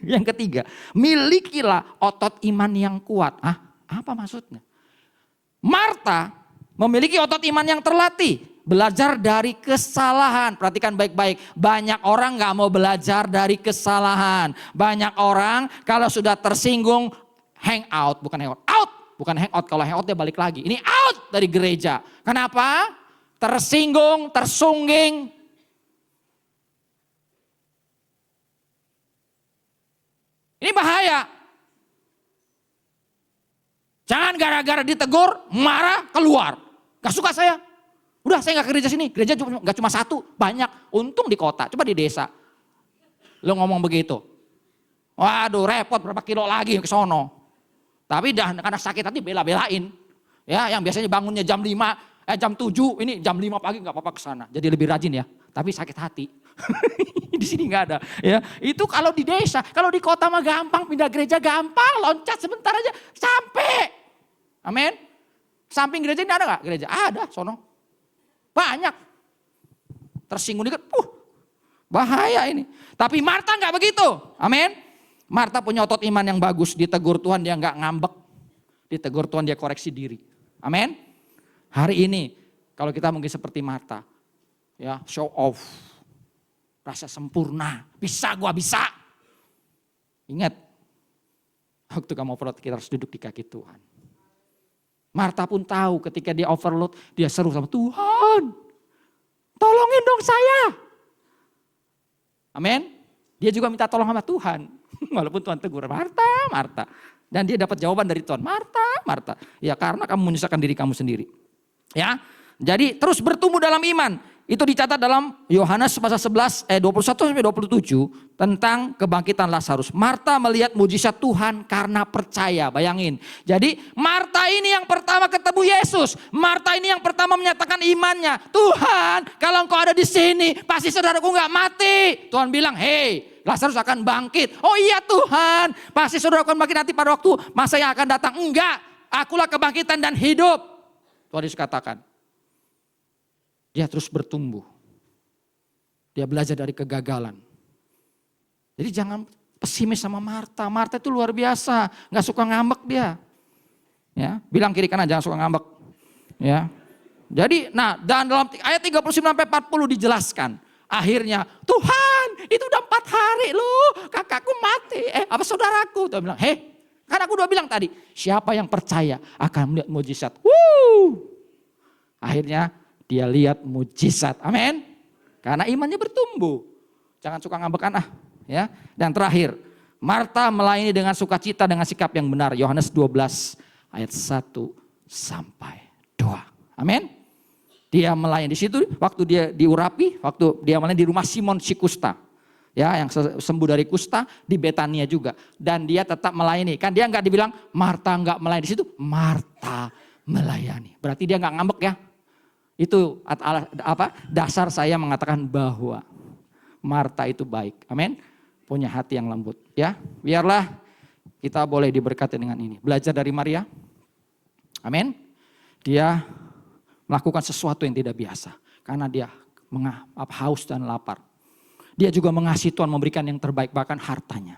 [SPEAKER 4] Yang ketiga, milikilah otot iman yang kuat. Apa maksudnya? Marta memiliki otot iman yang terlatih. Belajar dari kesalahan. Perhatikan baik-baik. Banyak orang gak mau belajar dari kesalahan. Banyak orang kalau sudah tersinggung hang out. Bukan hang out. Out. Bukan hang out. Kalau hang out dia balik lagi. Ini out dari gereja. Kenapa? Tersinggung, tersungging. Ini bahaya. Jangan gara-gara ditegur, marah, keluar. Gak suka saya. Udah saya gak ke gereja sini. Gereja gak cuma satu, banyak. Untung di kota, coba di desa. Lo ngomong begitu. Waduh repot berapa kilo lagi ke sono. Tapi karena sakit hati bela-belain. Ya, yang biasanya bangunnya jam 7, ini jam 5 pagi gak apa-apa ke sana. Jadi lebih rajin ya. Tapi sakit hati. Di sini nggak ada. Ya, itu kalau di desa, kalau di kota mah gampang, pindah gereja gampang, loncat sebentar aja sampai. Amin. Samping gereja ini ada nggak gereja? Ada, sono. Banyak. Tersinggung dikit, bahaya ini. Tapi Marta nggak begitu. Amin. Marta punya otot iman yang bagus, ditegur Tuhan dia nggak ngambek, ditegur Tuhan dia koreksi diri. Amin. Hari ini kalau kita mungkin seperti Marta, ya show off. Rasa sempurna, gua bisa. Ingat, waktu kamu overload kita harus duduk di kaki Tuhan. Marta pun tahu ketika dia overload, dia seru sama Tuhan. Tolongin dong saya. Amin. Dia juga minta tolong sama Tuhan. Walaupun Tuhan tegur, Marta, Marta. Dan dia dapat jawaban dari Tuhan, Marta, Marta. Ya karena kamu menyusahkan diri kamu sendiri. Ya, jadi terus bertumbuh dalam iman. Itu dicatat dalam Yohanes pasal 11 21-27 tentang kebangkitan Lazarus. Marta melihat mujizat Tuhan karena percaya. Bayangin. Jadi Marta ini yang pertama ketemu Yesus. Marta ini yang pertama menyatakan imannya. Tuhan, kalau engkau ada di sini, pasti saudaraku nggak mati. Tuhan bilang, hey, Lazarus akan bangkit. Oh iya Tuhan, pasti saudaraku akan bangkit nanti pada waktu masa yang akan datang. Enggak, akulah kebangkitan dan hidup. Tuhan Yesus katakan. Dia terus bertumbuh. Dia belajar dari kegagalan. Jadi jangan pesimis sama Marta. Marta itu luar biasa, nggak suka ngambek dia. Ya, bilang kiri kanan jangan suka ngambek. Ya. Jadi, dan dalam ayat 39-40 dijelaskan. Akhirnya, Tuhan, itu udah 4 hari loh, kakakku mati. Saudaraku. Tuhan bilang, kan aku udah bilang tadi, siapa yang percaya akan melihat mujizat. Akhirnya dia lihat mujizat. Amin. Karena imannya bertumbuh. Jangan suka ngambekan ya. Dan terakhir, Marta melayani dengan sukacita dengan sikap yang benar. Yohanes 12 ayat 1-2. Amin. Dia melayani di situ waktu dia diurapi, waktu dia melayani di rumah Simon si kusta. Ya, yang sembuh dari kusta di Betania juga. Dan dia tetap melayani. Kan dia enggak dibilang Marta enggak melayani di situ, Marta melayani. Berarti dia enggak ngambek ya. Itu dasar saya mengatakan bahwa Marta itu baik. Amin. Punya hati yang lembut. Ya, biarlah kita boleh diberkati dengan ini. Belajar dari Maria. Amin. Dia melakukan sesuatu yang tidak biasa. Karena dia haus dan lapar. Dia juga mengasihi Tuhan, memberikan yang terbaik, bahkan hartanya.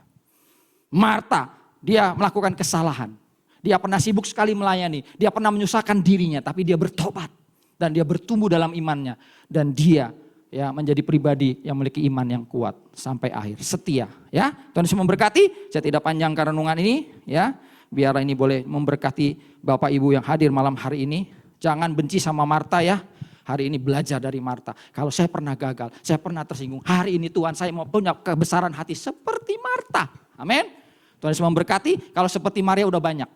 [SPEAKER 4] Marta, dia melakukan kesalahan. Dia pernah sibuk sekali melayani. Dia pernah menyusahkan dirinya, tapi dia bertobat. Dan dia bertumbuh dalam imannya. Dan dia menjadi pribadi yang memiliki iman yang kuat sampai akhir. Setia. Ya, Tuhan Yesus memberkati. Saya tidak panjangkan renungan ini. Ya, biar ini boleh memberkati Bapak Ibu yang hadir malam hari ini. Jangan benci sama Marta ya. Hari ini belajar dari Marta. Kalau saya pernah gagal, saya pernah tersinggung. Hari ini Tuhan saya mau punya kebesaran hati seperti Marta. Amin. Tuhan Yesus memberkati. Kalau seperti Maria udah banyak.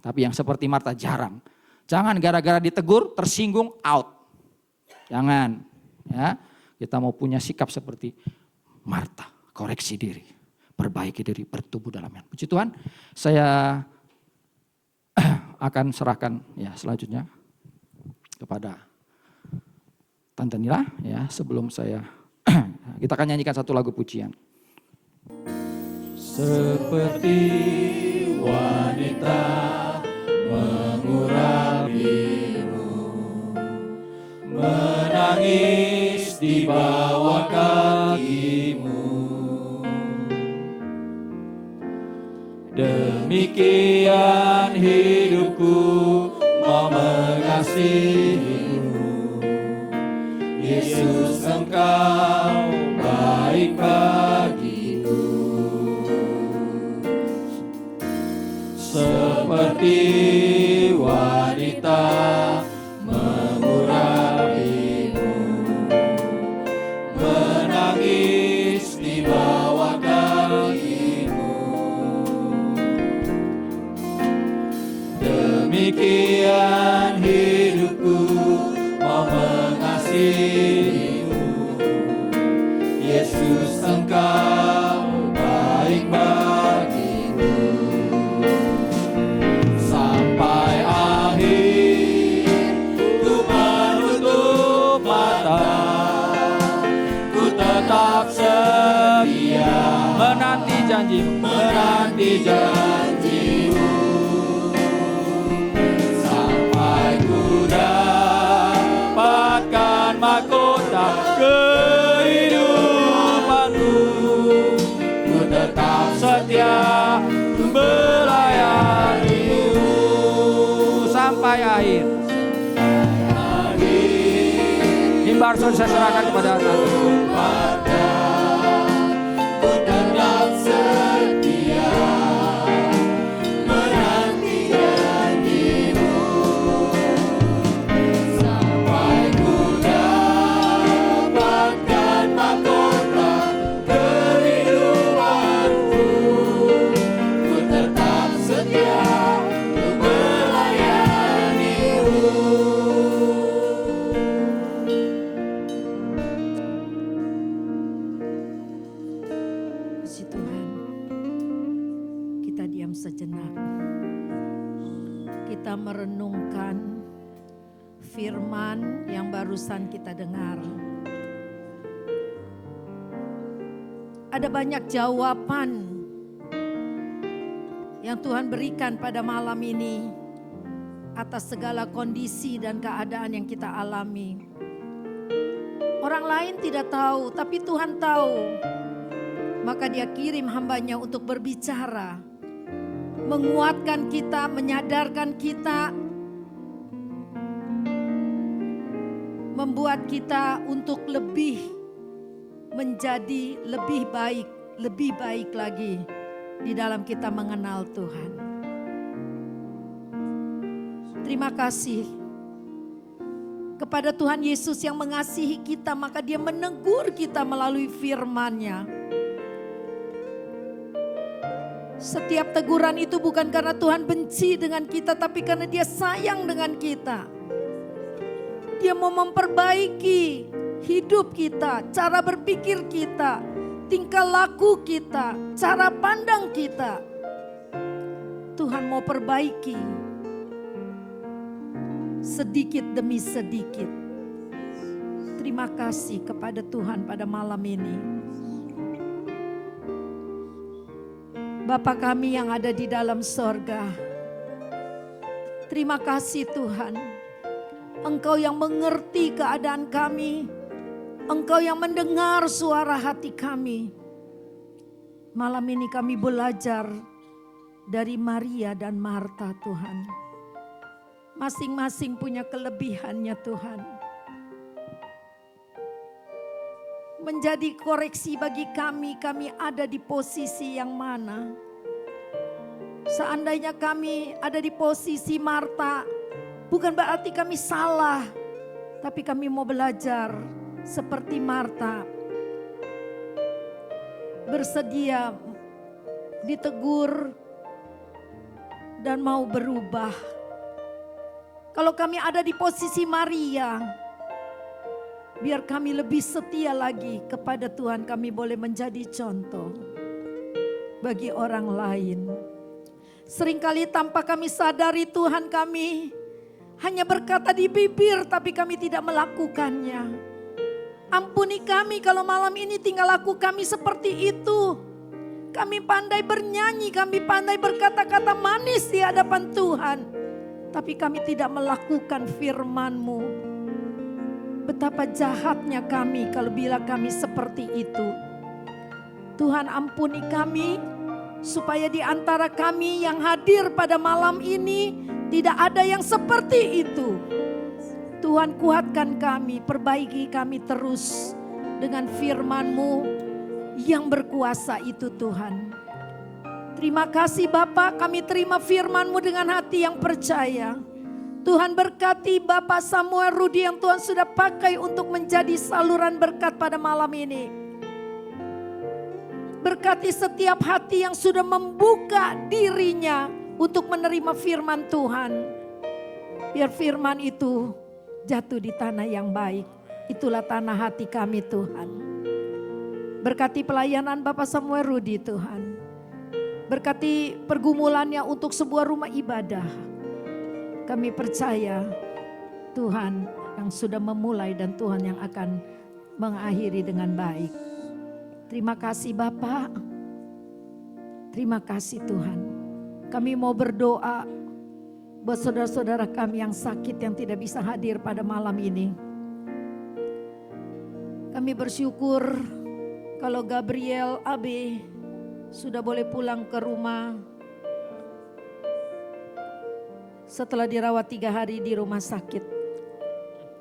[SPEAKER 4] Tapi yang seperti Marta jarang. Jangan gara-gara ditegur, tersinggung, out. Jangan. Ya, kita mau punya sikap seperti Marta. Koreksi diri. Perbaiki diri, bertumbuh dalam iman. Puji Tuhan. Saya akan serahkan selanjutnya kepada Tante Nila ya, sebelum saya kita akan nyanyikan satu lagu pujian.
[SPEAKER 3] Seperti wanita mengurapimu, menangis di bawah kakimu. Demikian hidupku mau mengasihimu. Yesus, Engkau baik bagiku. Seperti wanita mengurapimu, menangis di bawah kakimu. Demikian hidupku mau mengasihimu. Yesus, Engkau baik bagiku. Sampai akhir ku menutup mata, ku tetap setia
[SPEAKER 4] Menanti janjimu.
[SPEAKER 3] menanti janjimu. Sampai ku dapatkan mahkota kehidupanku, ku tetap setia melayanimu.
[SPEAKER 4] Sampai akhir. Mimbar saya serahkan kepada Tante.
[SPEAKER 3] Ku tetap setia menanti janjimu. Sampai ku dapatkan mahkota kehidupanku, ku tetap setia melayanimu.
[SPEAKER 5] Puji Tuhan, kita diam sejenak. Kita merenungkan firman yang barusan kita dengar. Ada banyak jawaban yang Tuhan berikan pada malam ini atas segala kondisi dan keadaan yang kita alami. Orang lain tidak tahu, tapi Tuhan tahu. Maka Dia kirim hambanya untuk berbicara, menguatkan kita, menyadarkan kita, membuat kita untuk lebih menjadi lebih baik lagi di dalam kita mengenal Tuhan. Terima kasih kepada Tuhan Yesus yang mengasihi kita, maka Dia menegur kita melalui firman-Nya. Setiap teguran itu bukan karena Tuhan benci dengan kita, tapi karena Dia sayang dengan kita. Dia mau memperbaiki hidup kita, cara berpikir kita, tingkah laku kita, cara pandang kita. Tuhan mau perbaiki sedikit demi sedikit. Terima kasih kepada Tuhan pada malam ini. Bapa kami yang ada di dalam sorga, terima kasih Tuhan. Engkau yang mengerti keadaan kami, Engkau yang mendengar suara hati kami. Malam ini kami belajar dari Maria dan Marta Tuhan. Masing-masing punya kelebihannya Tuhan. Menjadi koreksi bagi kami ada di posisi yang mana. Seandainya kami ada di posisi Marta, bukan berarti kami salah, tapi kami mau belajar seperti Marta. Bersedia ditegur dan mau berubah. Kalau kami ada di posisi Maria, biar kami lebih setia lagi kepada Tuhan, kami boleh menjadi contoh bagi orang lain. Seringkali tanpa kami sadari Tuhan, kami Hanya berkata di bibir tapi kami tidak melakukannya. Ampuni kami kalau malam ini tinggal laku kami seperti itu. Kami pandai bernyanyi, kami pandai berkata-kata manis di hadapan Tuhan. Tapi kami tidak melakukan firman-Mu. Betapa jahatnya kami kalau bila kami seperti itu. Tuhan ampuni kami, supaya di antara kami yang hadir pada malam ini tidak ada yang seperti itu. Tuhan kuatkan kami, perbaiki kami terus dengan firman-Mu yang berkuasa itu Tuhan. Terima kasih Bapa, kami terima firman-Mu dengan hati yang percaya. Tuhan berkati Bapak Samuel Rudi yang Tuhan sudah pakai untuk menjadi saluran berkat pada malam ini. Berkati setiap hati yang sudah membuka dirinya untuk menerima firman Tuhan. Biar firman itu jatuh di tanah yang baik. Itulah tanah hati kami Tuhan. Berkati pelayanan Bapak Samuel Rudi Tuhan. Berkati pergumulannya untuk sebuah rumah ibadah. Kami percaya Tuhan yang sudah memulai dan Tuhan yang akan mengakhiri dengan baik. Terima kasih Bapak. Terima kasih Tuhan. Kami mau berdoa buat saudara-saudara kami yang sakit yang tidak bisa hadir pada malam ini. Kami bersyukur kalau Gabriel Abe sudah boleh pulang ke rumah setelah dirawat 3 hari di rumah sakit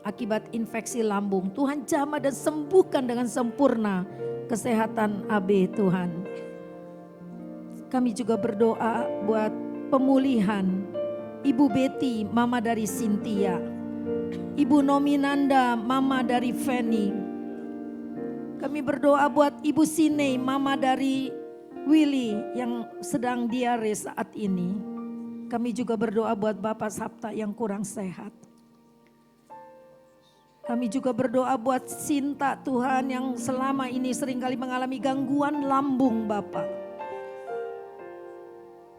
[SPEAKER 5] akibat infeksi lambung. Tuhan jamah dan sembuhkan dengan sempurna kesehatan Abe Tuhan. Kami juga berdoa buat pemulihan Ibu Betty, mama dari Cynthia. Ibu Nominanda, mama dari Fanny. Kami berdoa buat Ibu Sine, mama dari Willy yang sedang diare saat ini. Kami juga berdoa buat Bapak Sabta yang kurang sehat. Kami juga berdoa buat Sinta Tuhan yang selama ini seringkali mengalami gangguan lambung Bapak.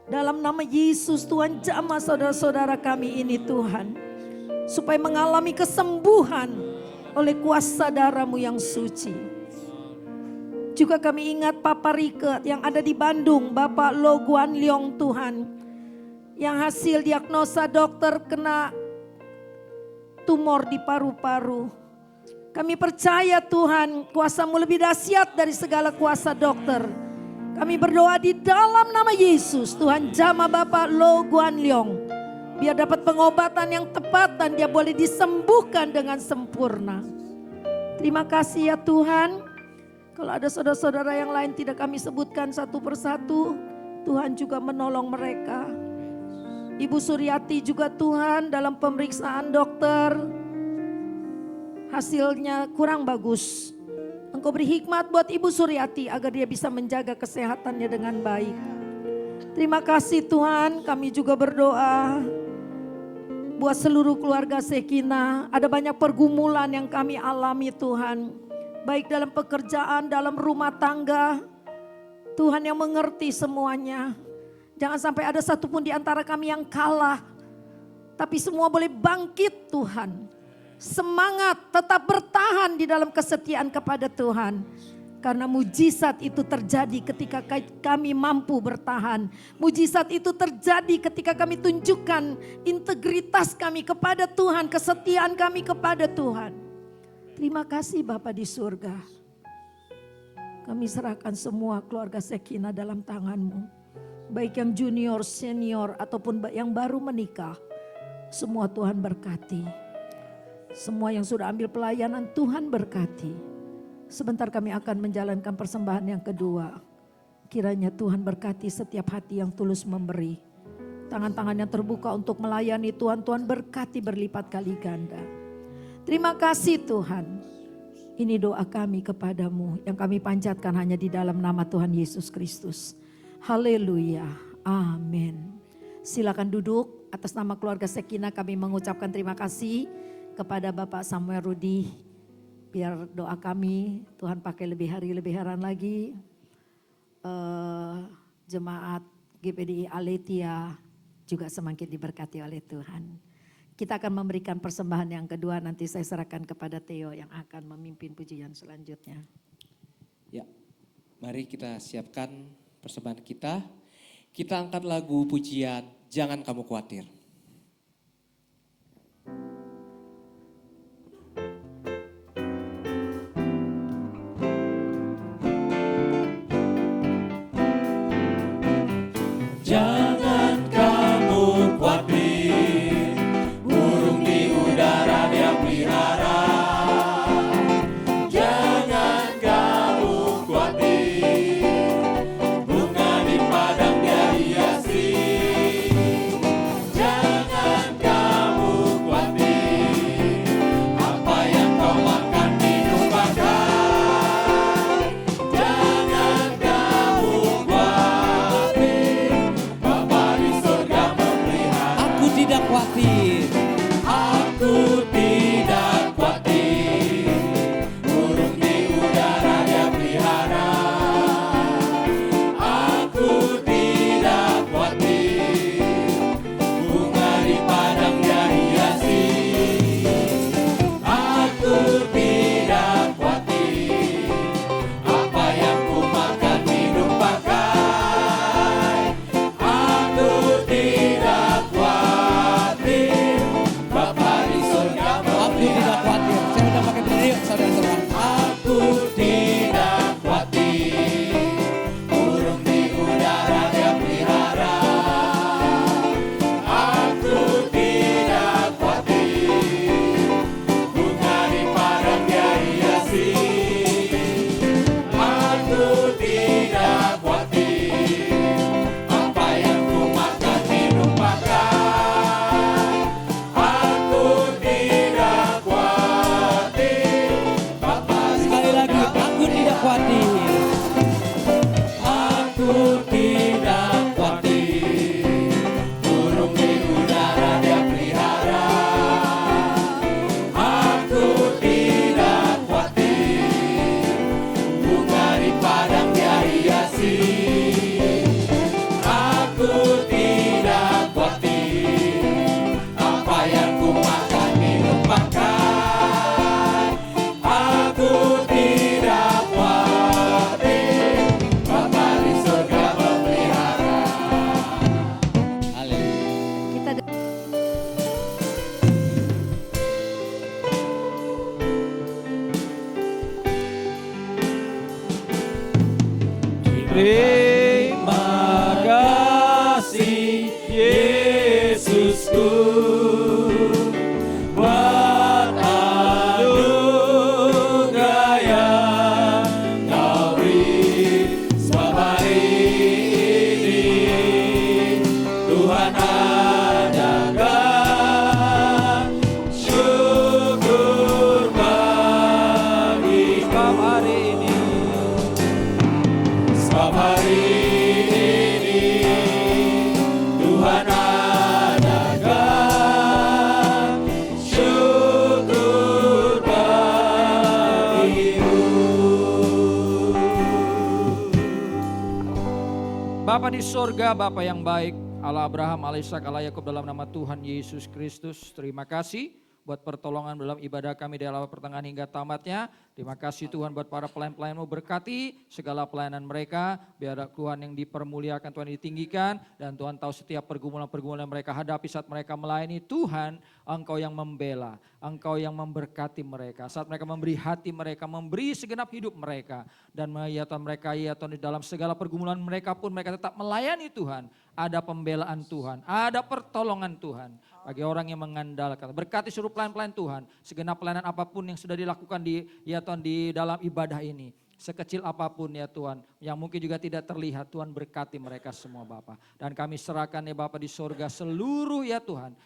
[SPEAKER 5] Dalam nama Yesus Tuhan jamah saudara-saudara kami ini Tuhan. Supaya mengalami kesembuhan oleh kuasa darah-Mu yang suci. Juga kami ingat Papa Rike yang ada di Bandung, Bapak Lo Guan Leong Tuhan. Yang hasil diagnosa dokter kena tumor di paru-paru. Kami percaya Tuhan kuasa-Mu lebih dahsyat dari segala kuasa dokter. Kami berdoa di dalam nama Yesus. Tuhan jamah Bapak Lo Guan Leong. Biar dapat pengobatan yang tepat dan dia boleh disembuhkan dengan sempurna. Terima kasih ya Tuhan. Kalau ada saudara-saudara yang lain tidak kami sebutkan satu persatu. Tuhan juga menolong mereka. Ibu Suryati juga Tuhan dalam pemeriksaan dokter. Hasilnya kurang bagus. Engkau beri hikmat buat Ibu Suryati agar dia bisa menjaga kesehatannya dengan baik. Terima kasih Tuhan, kami juga berdoa buat seluruh keluarga Sekina. Ada banyak pergumulan yang kami alami Tuhan. Baik dalam pekerjaan, dalam rumah tangga. Tuhan yang mengerti semuanya. Jangan sampai ada satupun di antara kami yang kalah. Tapi semua boleh bangkit Tuhan. Semangat tetap bertahan di dalam kesetiaan kepada Tuhan. Karena mujizat itu terjadi ketika kami mampu bertahan. Mujizat itu terjadi ketika kami tunjukkan integritas kami kepada Tuhan. Kesetiaan kami kepada Tuhan. Terima kasih Bapa di surga. Kami serahkan semua keluarga Sekina dalam tangan-Mu. Baik yang junior, senior ataupun yang baru menikah. Semua Tuhan berkati. Semua yang sudah ambil pelayanan Tuhan berkati. Sebentar kami akan menjalankan persembahan yang kedua. Kiranya Tuhan berkati setiap hati yang tulus memberi. Tangan-tangan yang terbuka untuk melayani Tuhan, Tuhan berkati berlipat kali ganda. Terima kasih Tuhan. Ini doa kami kepadamu yang kami panjatkan hanya di dalam nama Tuhan Yesus Kristus. Haleluya. Amin. Silakan duduk. Atas nama keluarga Sekina kami mengucapkan terima kasih kepada Bapak Samuel Rudi. Biar doa kami Tuhan pakai lebih hari lebih heran lagi. Jemaat GPDI Aletia juga semakin diberkati oleh Tuhan. Kita akan memberikan persembahan yang kedua, nanti saya serahkan kepada Theo yang akan memimpin pujian selanjutnya.
[SPEAKER 1] Ya, mari kita siapkan persembahan kita. Kita angkat lagu pujian, Jangan Kamu Khawatir.
[SPEAKER 3] Jangan kamu khawatir, burung di udara Dia pelihara. Jangan kamu khawatir, bunga di padang Dia hiasi. Jangan kamu khawatir, apa yang kau makan minum pakai. Jangan kamu khawatir, Bapa di surga memelihara.
[SPEAKER 1] Aku tidak khawatir.
[SPEAKER 3] Aku tidak khawatir, burung di udara Dia pelihara. Aku tidak khawatir, bunga di padang Dia hiasi. Aku tidak khawatir, apa yang ku makan minum pakai. Aku tidak khawatir, Bapa di surga
[SPEAKER 1] Aku tidak khawatir. Saya udah pakai bener yuk saudara-saudara.
[SPEAKER 3] Aku tidak khawatir, burung di udara Dia pelihara. Aku tidak khawatir, bunga di padang Dia hiasi. Aku tidak khawatir, apa yang ku makan minum pakai. Aku tidak khawatir, Bapa di
[SPEAKER 1] Sekali lagi, aku tidak khawatir.
[SPEAKER 3] Aku tidak khawatir, burung di udara Dia pelihara. Aku tidak khawatir, bunga di padang Dia hiasi. Aku tidak khawatir, apa yang ku makan minum pakai. Aku tidak khawatir, Bapa di surga memelihara.
[SPEAKER 1] Haleluya.
[SPEAKER 5] Kita
[SPEAKER 3] Terima kasih Yesusku buat anugerah yang Kau beri sebab hari ini Tuhan adakan syukur bagi sebab hari ini. Sebab hari ini Tuhan adakan syukur bagimu.
[SPEAKER 4] Bapa di sorga, Bapa yang baik, Allah Abraham, Allah Ishak, Allah Yakub, dalam nama Tuhan Yesus Kristus, terima kasih buat pertolongan dalam ibadah kami di awal pertengahan hingga tamatnya. Terima kasih Tuhan buat para pelayan-pelayan-Mu, berkati segala pelayanan mereka. Biar Tuhan yang dipermuliakan, Tuhan ditinggikan. Dan Tuhan tahu setiap pergumulan-pergumulan mereka hadapi saat mereka melayani Tuhan. Engkau yang membela, Engkau yang memberkati mereka. Saat mereka memberi hati mereka, memberi segenap hidup mereka. Dan ya Tuhan mereka, ya Tuhan di dalam segala pergumulan mereka pun mereka tetap melayani Tuhan. Ada pembelaan Tuhan, ada pertolongan Tuhan. Bagi orang yang mengandalkan, berkati seluruh pelayan-pelayan Tuhan, segenap pelayanan apapun yang sudah dilakukan di ya Tuhan di dalam ibadah ini, sekecil apapun ya Tuhan, yang mungkin juga tidak terlihat, Tuhan berkati mereka semua Bapa. Dan kami serahkan ya Bapa di sorga seluruh ya Tuhan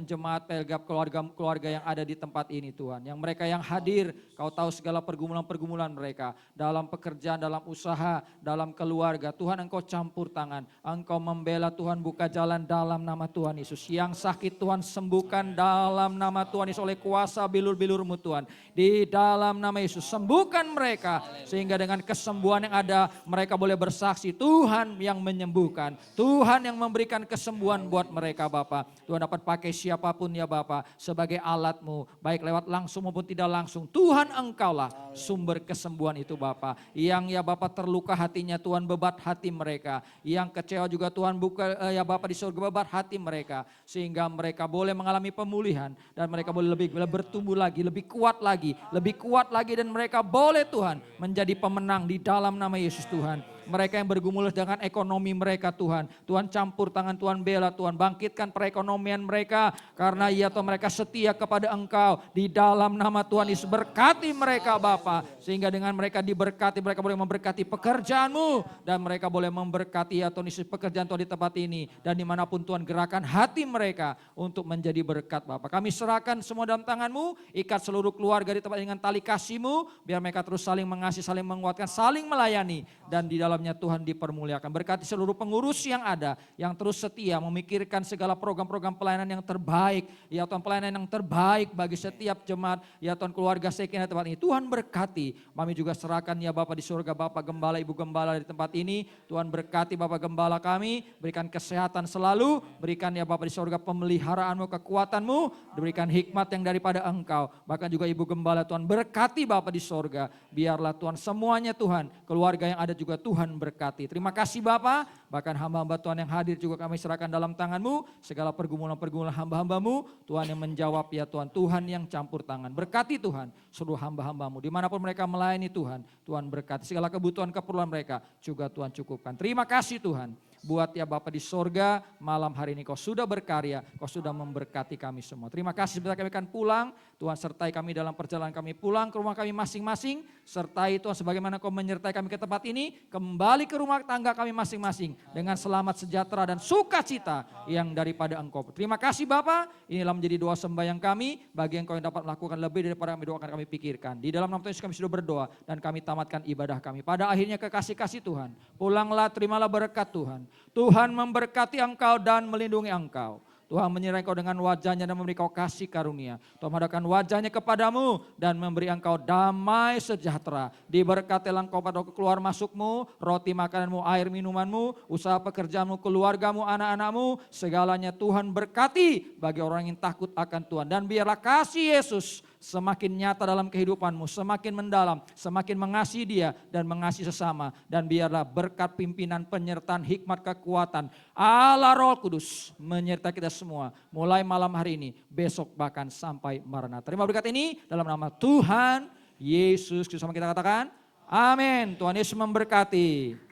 [SPEAKER 4] jemaat Pelgap, keluarga-keluarga yang ada di tempat ini Tuhan, yang mereka yang hadir, Kau tahu segala pergumulan-pergumulan mereka, dalam pekerjaan, dalam usaha, dalam keluarga, Tuhan Engkau campur tangan, Engkau membela Tuhan, buka jalan dalam nama Tuhan Yesus. Yang sakit Tuhan sembuhkan dalam nama Tuhan Yesus oleh kuasa bilur-bilur-Mu Tuhan. Di dalam nama Yesus sembuhkan mereka, sehingga Sehingga dengan kesembuhan yang ada mereka boleh bersaksi Tuhan yang menyembuhkan. Tuhan yang memberikan kesembuhan buat mereka Bapa. Tuhan dapat pakai siapapun ya Bapa sebagai alat-Mu. Baik lewat langsung maupun tidak langsung. Tuhan Engkaulah sumber kesembuhan itu Bapa. Yang ya Bapa terluka hatinya Tuhan bebat hati mereka. Yang kecewa juga Tuhan buka ya Bapa di surga bebat hati mereka. Sehingga mereka boleh mengalami pemulihan. Dan mereka boleh lebih bertumbuh lagi, lebih kuat lagi dan mereka boleh Tuhan menjadi pemenang di dalam nama Yesus Tuhan. Mereka yang bergumul dengan ekonomi mereka Tuhan. Tuhan campur tangan, Tuhan bela, Tuhan bangkitkan perekonomian mereka. Karena ya Tuhan mereka setia kepada Engkau. Di dalam nama Tuhan Yesus berkati mereka Bapa. Sehingga dengan mereka diberkati, mereka boleh memberkati pekerjaan-Mu. Dan mereka boleh memberkati ya Tuhan Yesus pekerjaan Tuhan di tempat ini. Dan dimanapun Tuhan gerakan hati mereka untuk menjadi berkat Bapa. Kami serahkan semua dalam tangan-Mu. Ikat seluruh keluarga di tempat dengan tali kasih-Mu. Biar mereka terus saling mengasihi, saling menguatkan, saling melayani. Dan di dalamnya Tuhan dipermuliakan. Berkati seluruh pengurus yang ada, yang terus setia memikirkan segala program-program pelayanan yang terbaik. Ya Tuhan, pelayanan yang terbaik bagi setiap jemaat. Ya Tuhan, keluarga Shekinah tempat ini. Tuhan berkati. Kami juga serahkan ya Bapa di surga, Bapak Gembala, Ibu Gembala di tempat ini. Tuhan berkati Bapak Gembala kami. Berikan kesehatan selalu. Berikan ya Bapak di surga pemeliharaan-Mu, kekuatan-Mu. Diberikan hikmat yang daripada Engkau. Bahkan juga Ibu Gembala Tuhan berkati Bapak di surga. Biarlah Tuhan semuanya Tuhan. Keluarga yang ada juga Tuhan berkati. Terima kasih Bapa, bahkan hamba-hamba Tuhan yang hadir juga kami serahkan dalam tangan-Mu. Segala pergumulan-pergumulan hamba-hamba-Mu, Tuhan yang menjawab ya Tuhan. Tuhan yang campur tangan. Berkati Tuhan seluruh hamba-hamba-Mu. Dimanapun mereka melayani Tuhan, Tuhan berkati. Segala kebutuhan keperluan mereka juga Tuhan cukupkan. Terima kasih Tuhan. Buat ya Bapa di sorga, malam hari ini Kau sudah berkarya, Kau sudah memberkati kami semua. Terima kasih sebentar kami akan pulang. Tuhan sertai kami dalam perjalanan kami pulang ke rumah kami masing-masing. Sertai Tuhan sebagaimana Kau menyertai kami ke tempat ini. Kembali ke rumah tangga kami masing-masing. Dengan selamat sejahtera dan sukacita yang daripada Engkau. Terima kasih Bapa. Inilah menjadi doa sembahyang kami. Bagi Engkau yang dapat melakukan lebih daripada kami doakan, kami pikirkan. Di dalam nama Tuhan Yesus kami sudah berdoa. Dan kami tamatkan ibadah kami. Pada akhirnya kekasih-kasih Tuhan. Pulanglah, terimalah berkat Tuhan. Tuhan memberkati engkau dan melindungi engkau. Tuhan menyertai engkau dengan wajahnya dan memberi engkau kasih karunia. Tuhan menghadapkan wajahnya kepadamu dan memberi engkau damai sejahtera. Diberkatilah engkau pada keluar masukmu, roti makananmu, air minumanmu, usaha pekerjaanmu, keluargamu, anak-anakmu. Segalanya Tuhan berkati bagi orang yang takut akan Tuhan. Dan biarlah kasih Yesus semakin nyata dalam kehidupanmu, semakin mendalam, semakin mengasihi Dia dan mengasihi sesama. Dan biarlah berkat pimpinan, penyertaan, hikmat, kekuatan Allah Roh Kudus menyertai kita semua. Mulai malam hari ini, besok bahkan sampai Maranatha. Terima berkat ini dalam nama Tuhan Yesus Kristus. Sama kita katakan, amin. Tuhan Yesus memberkati.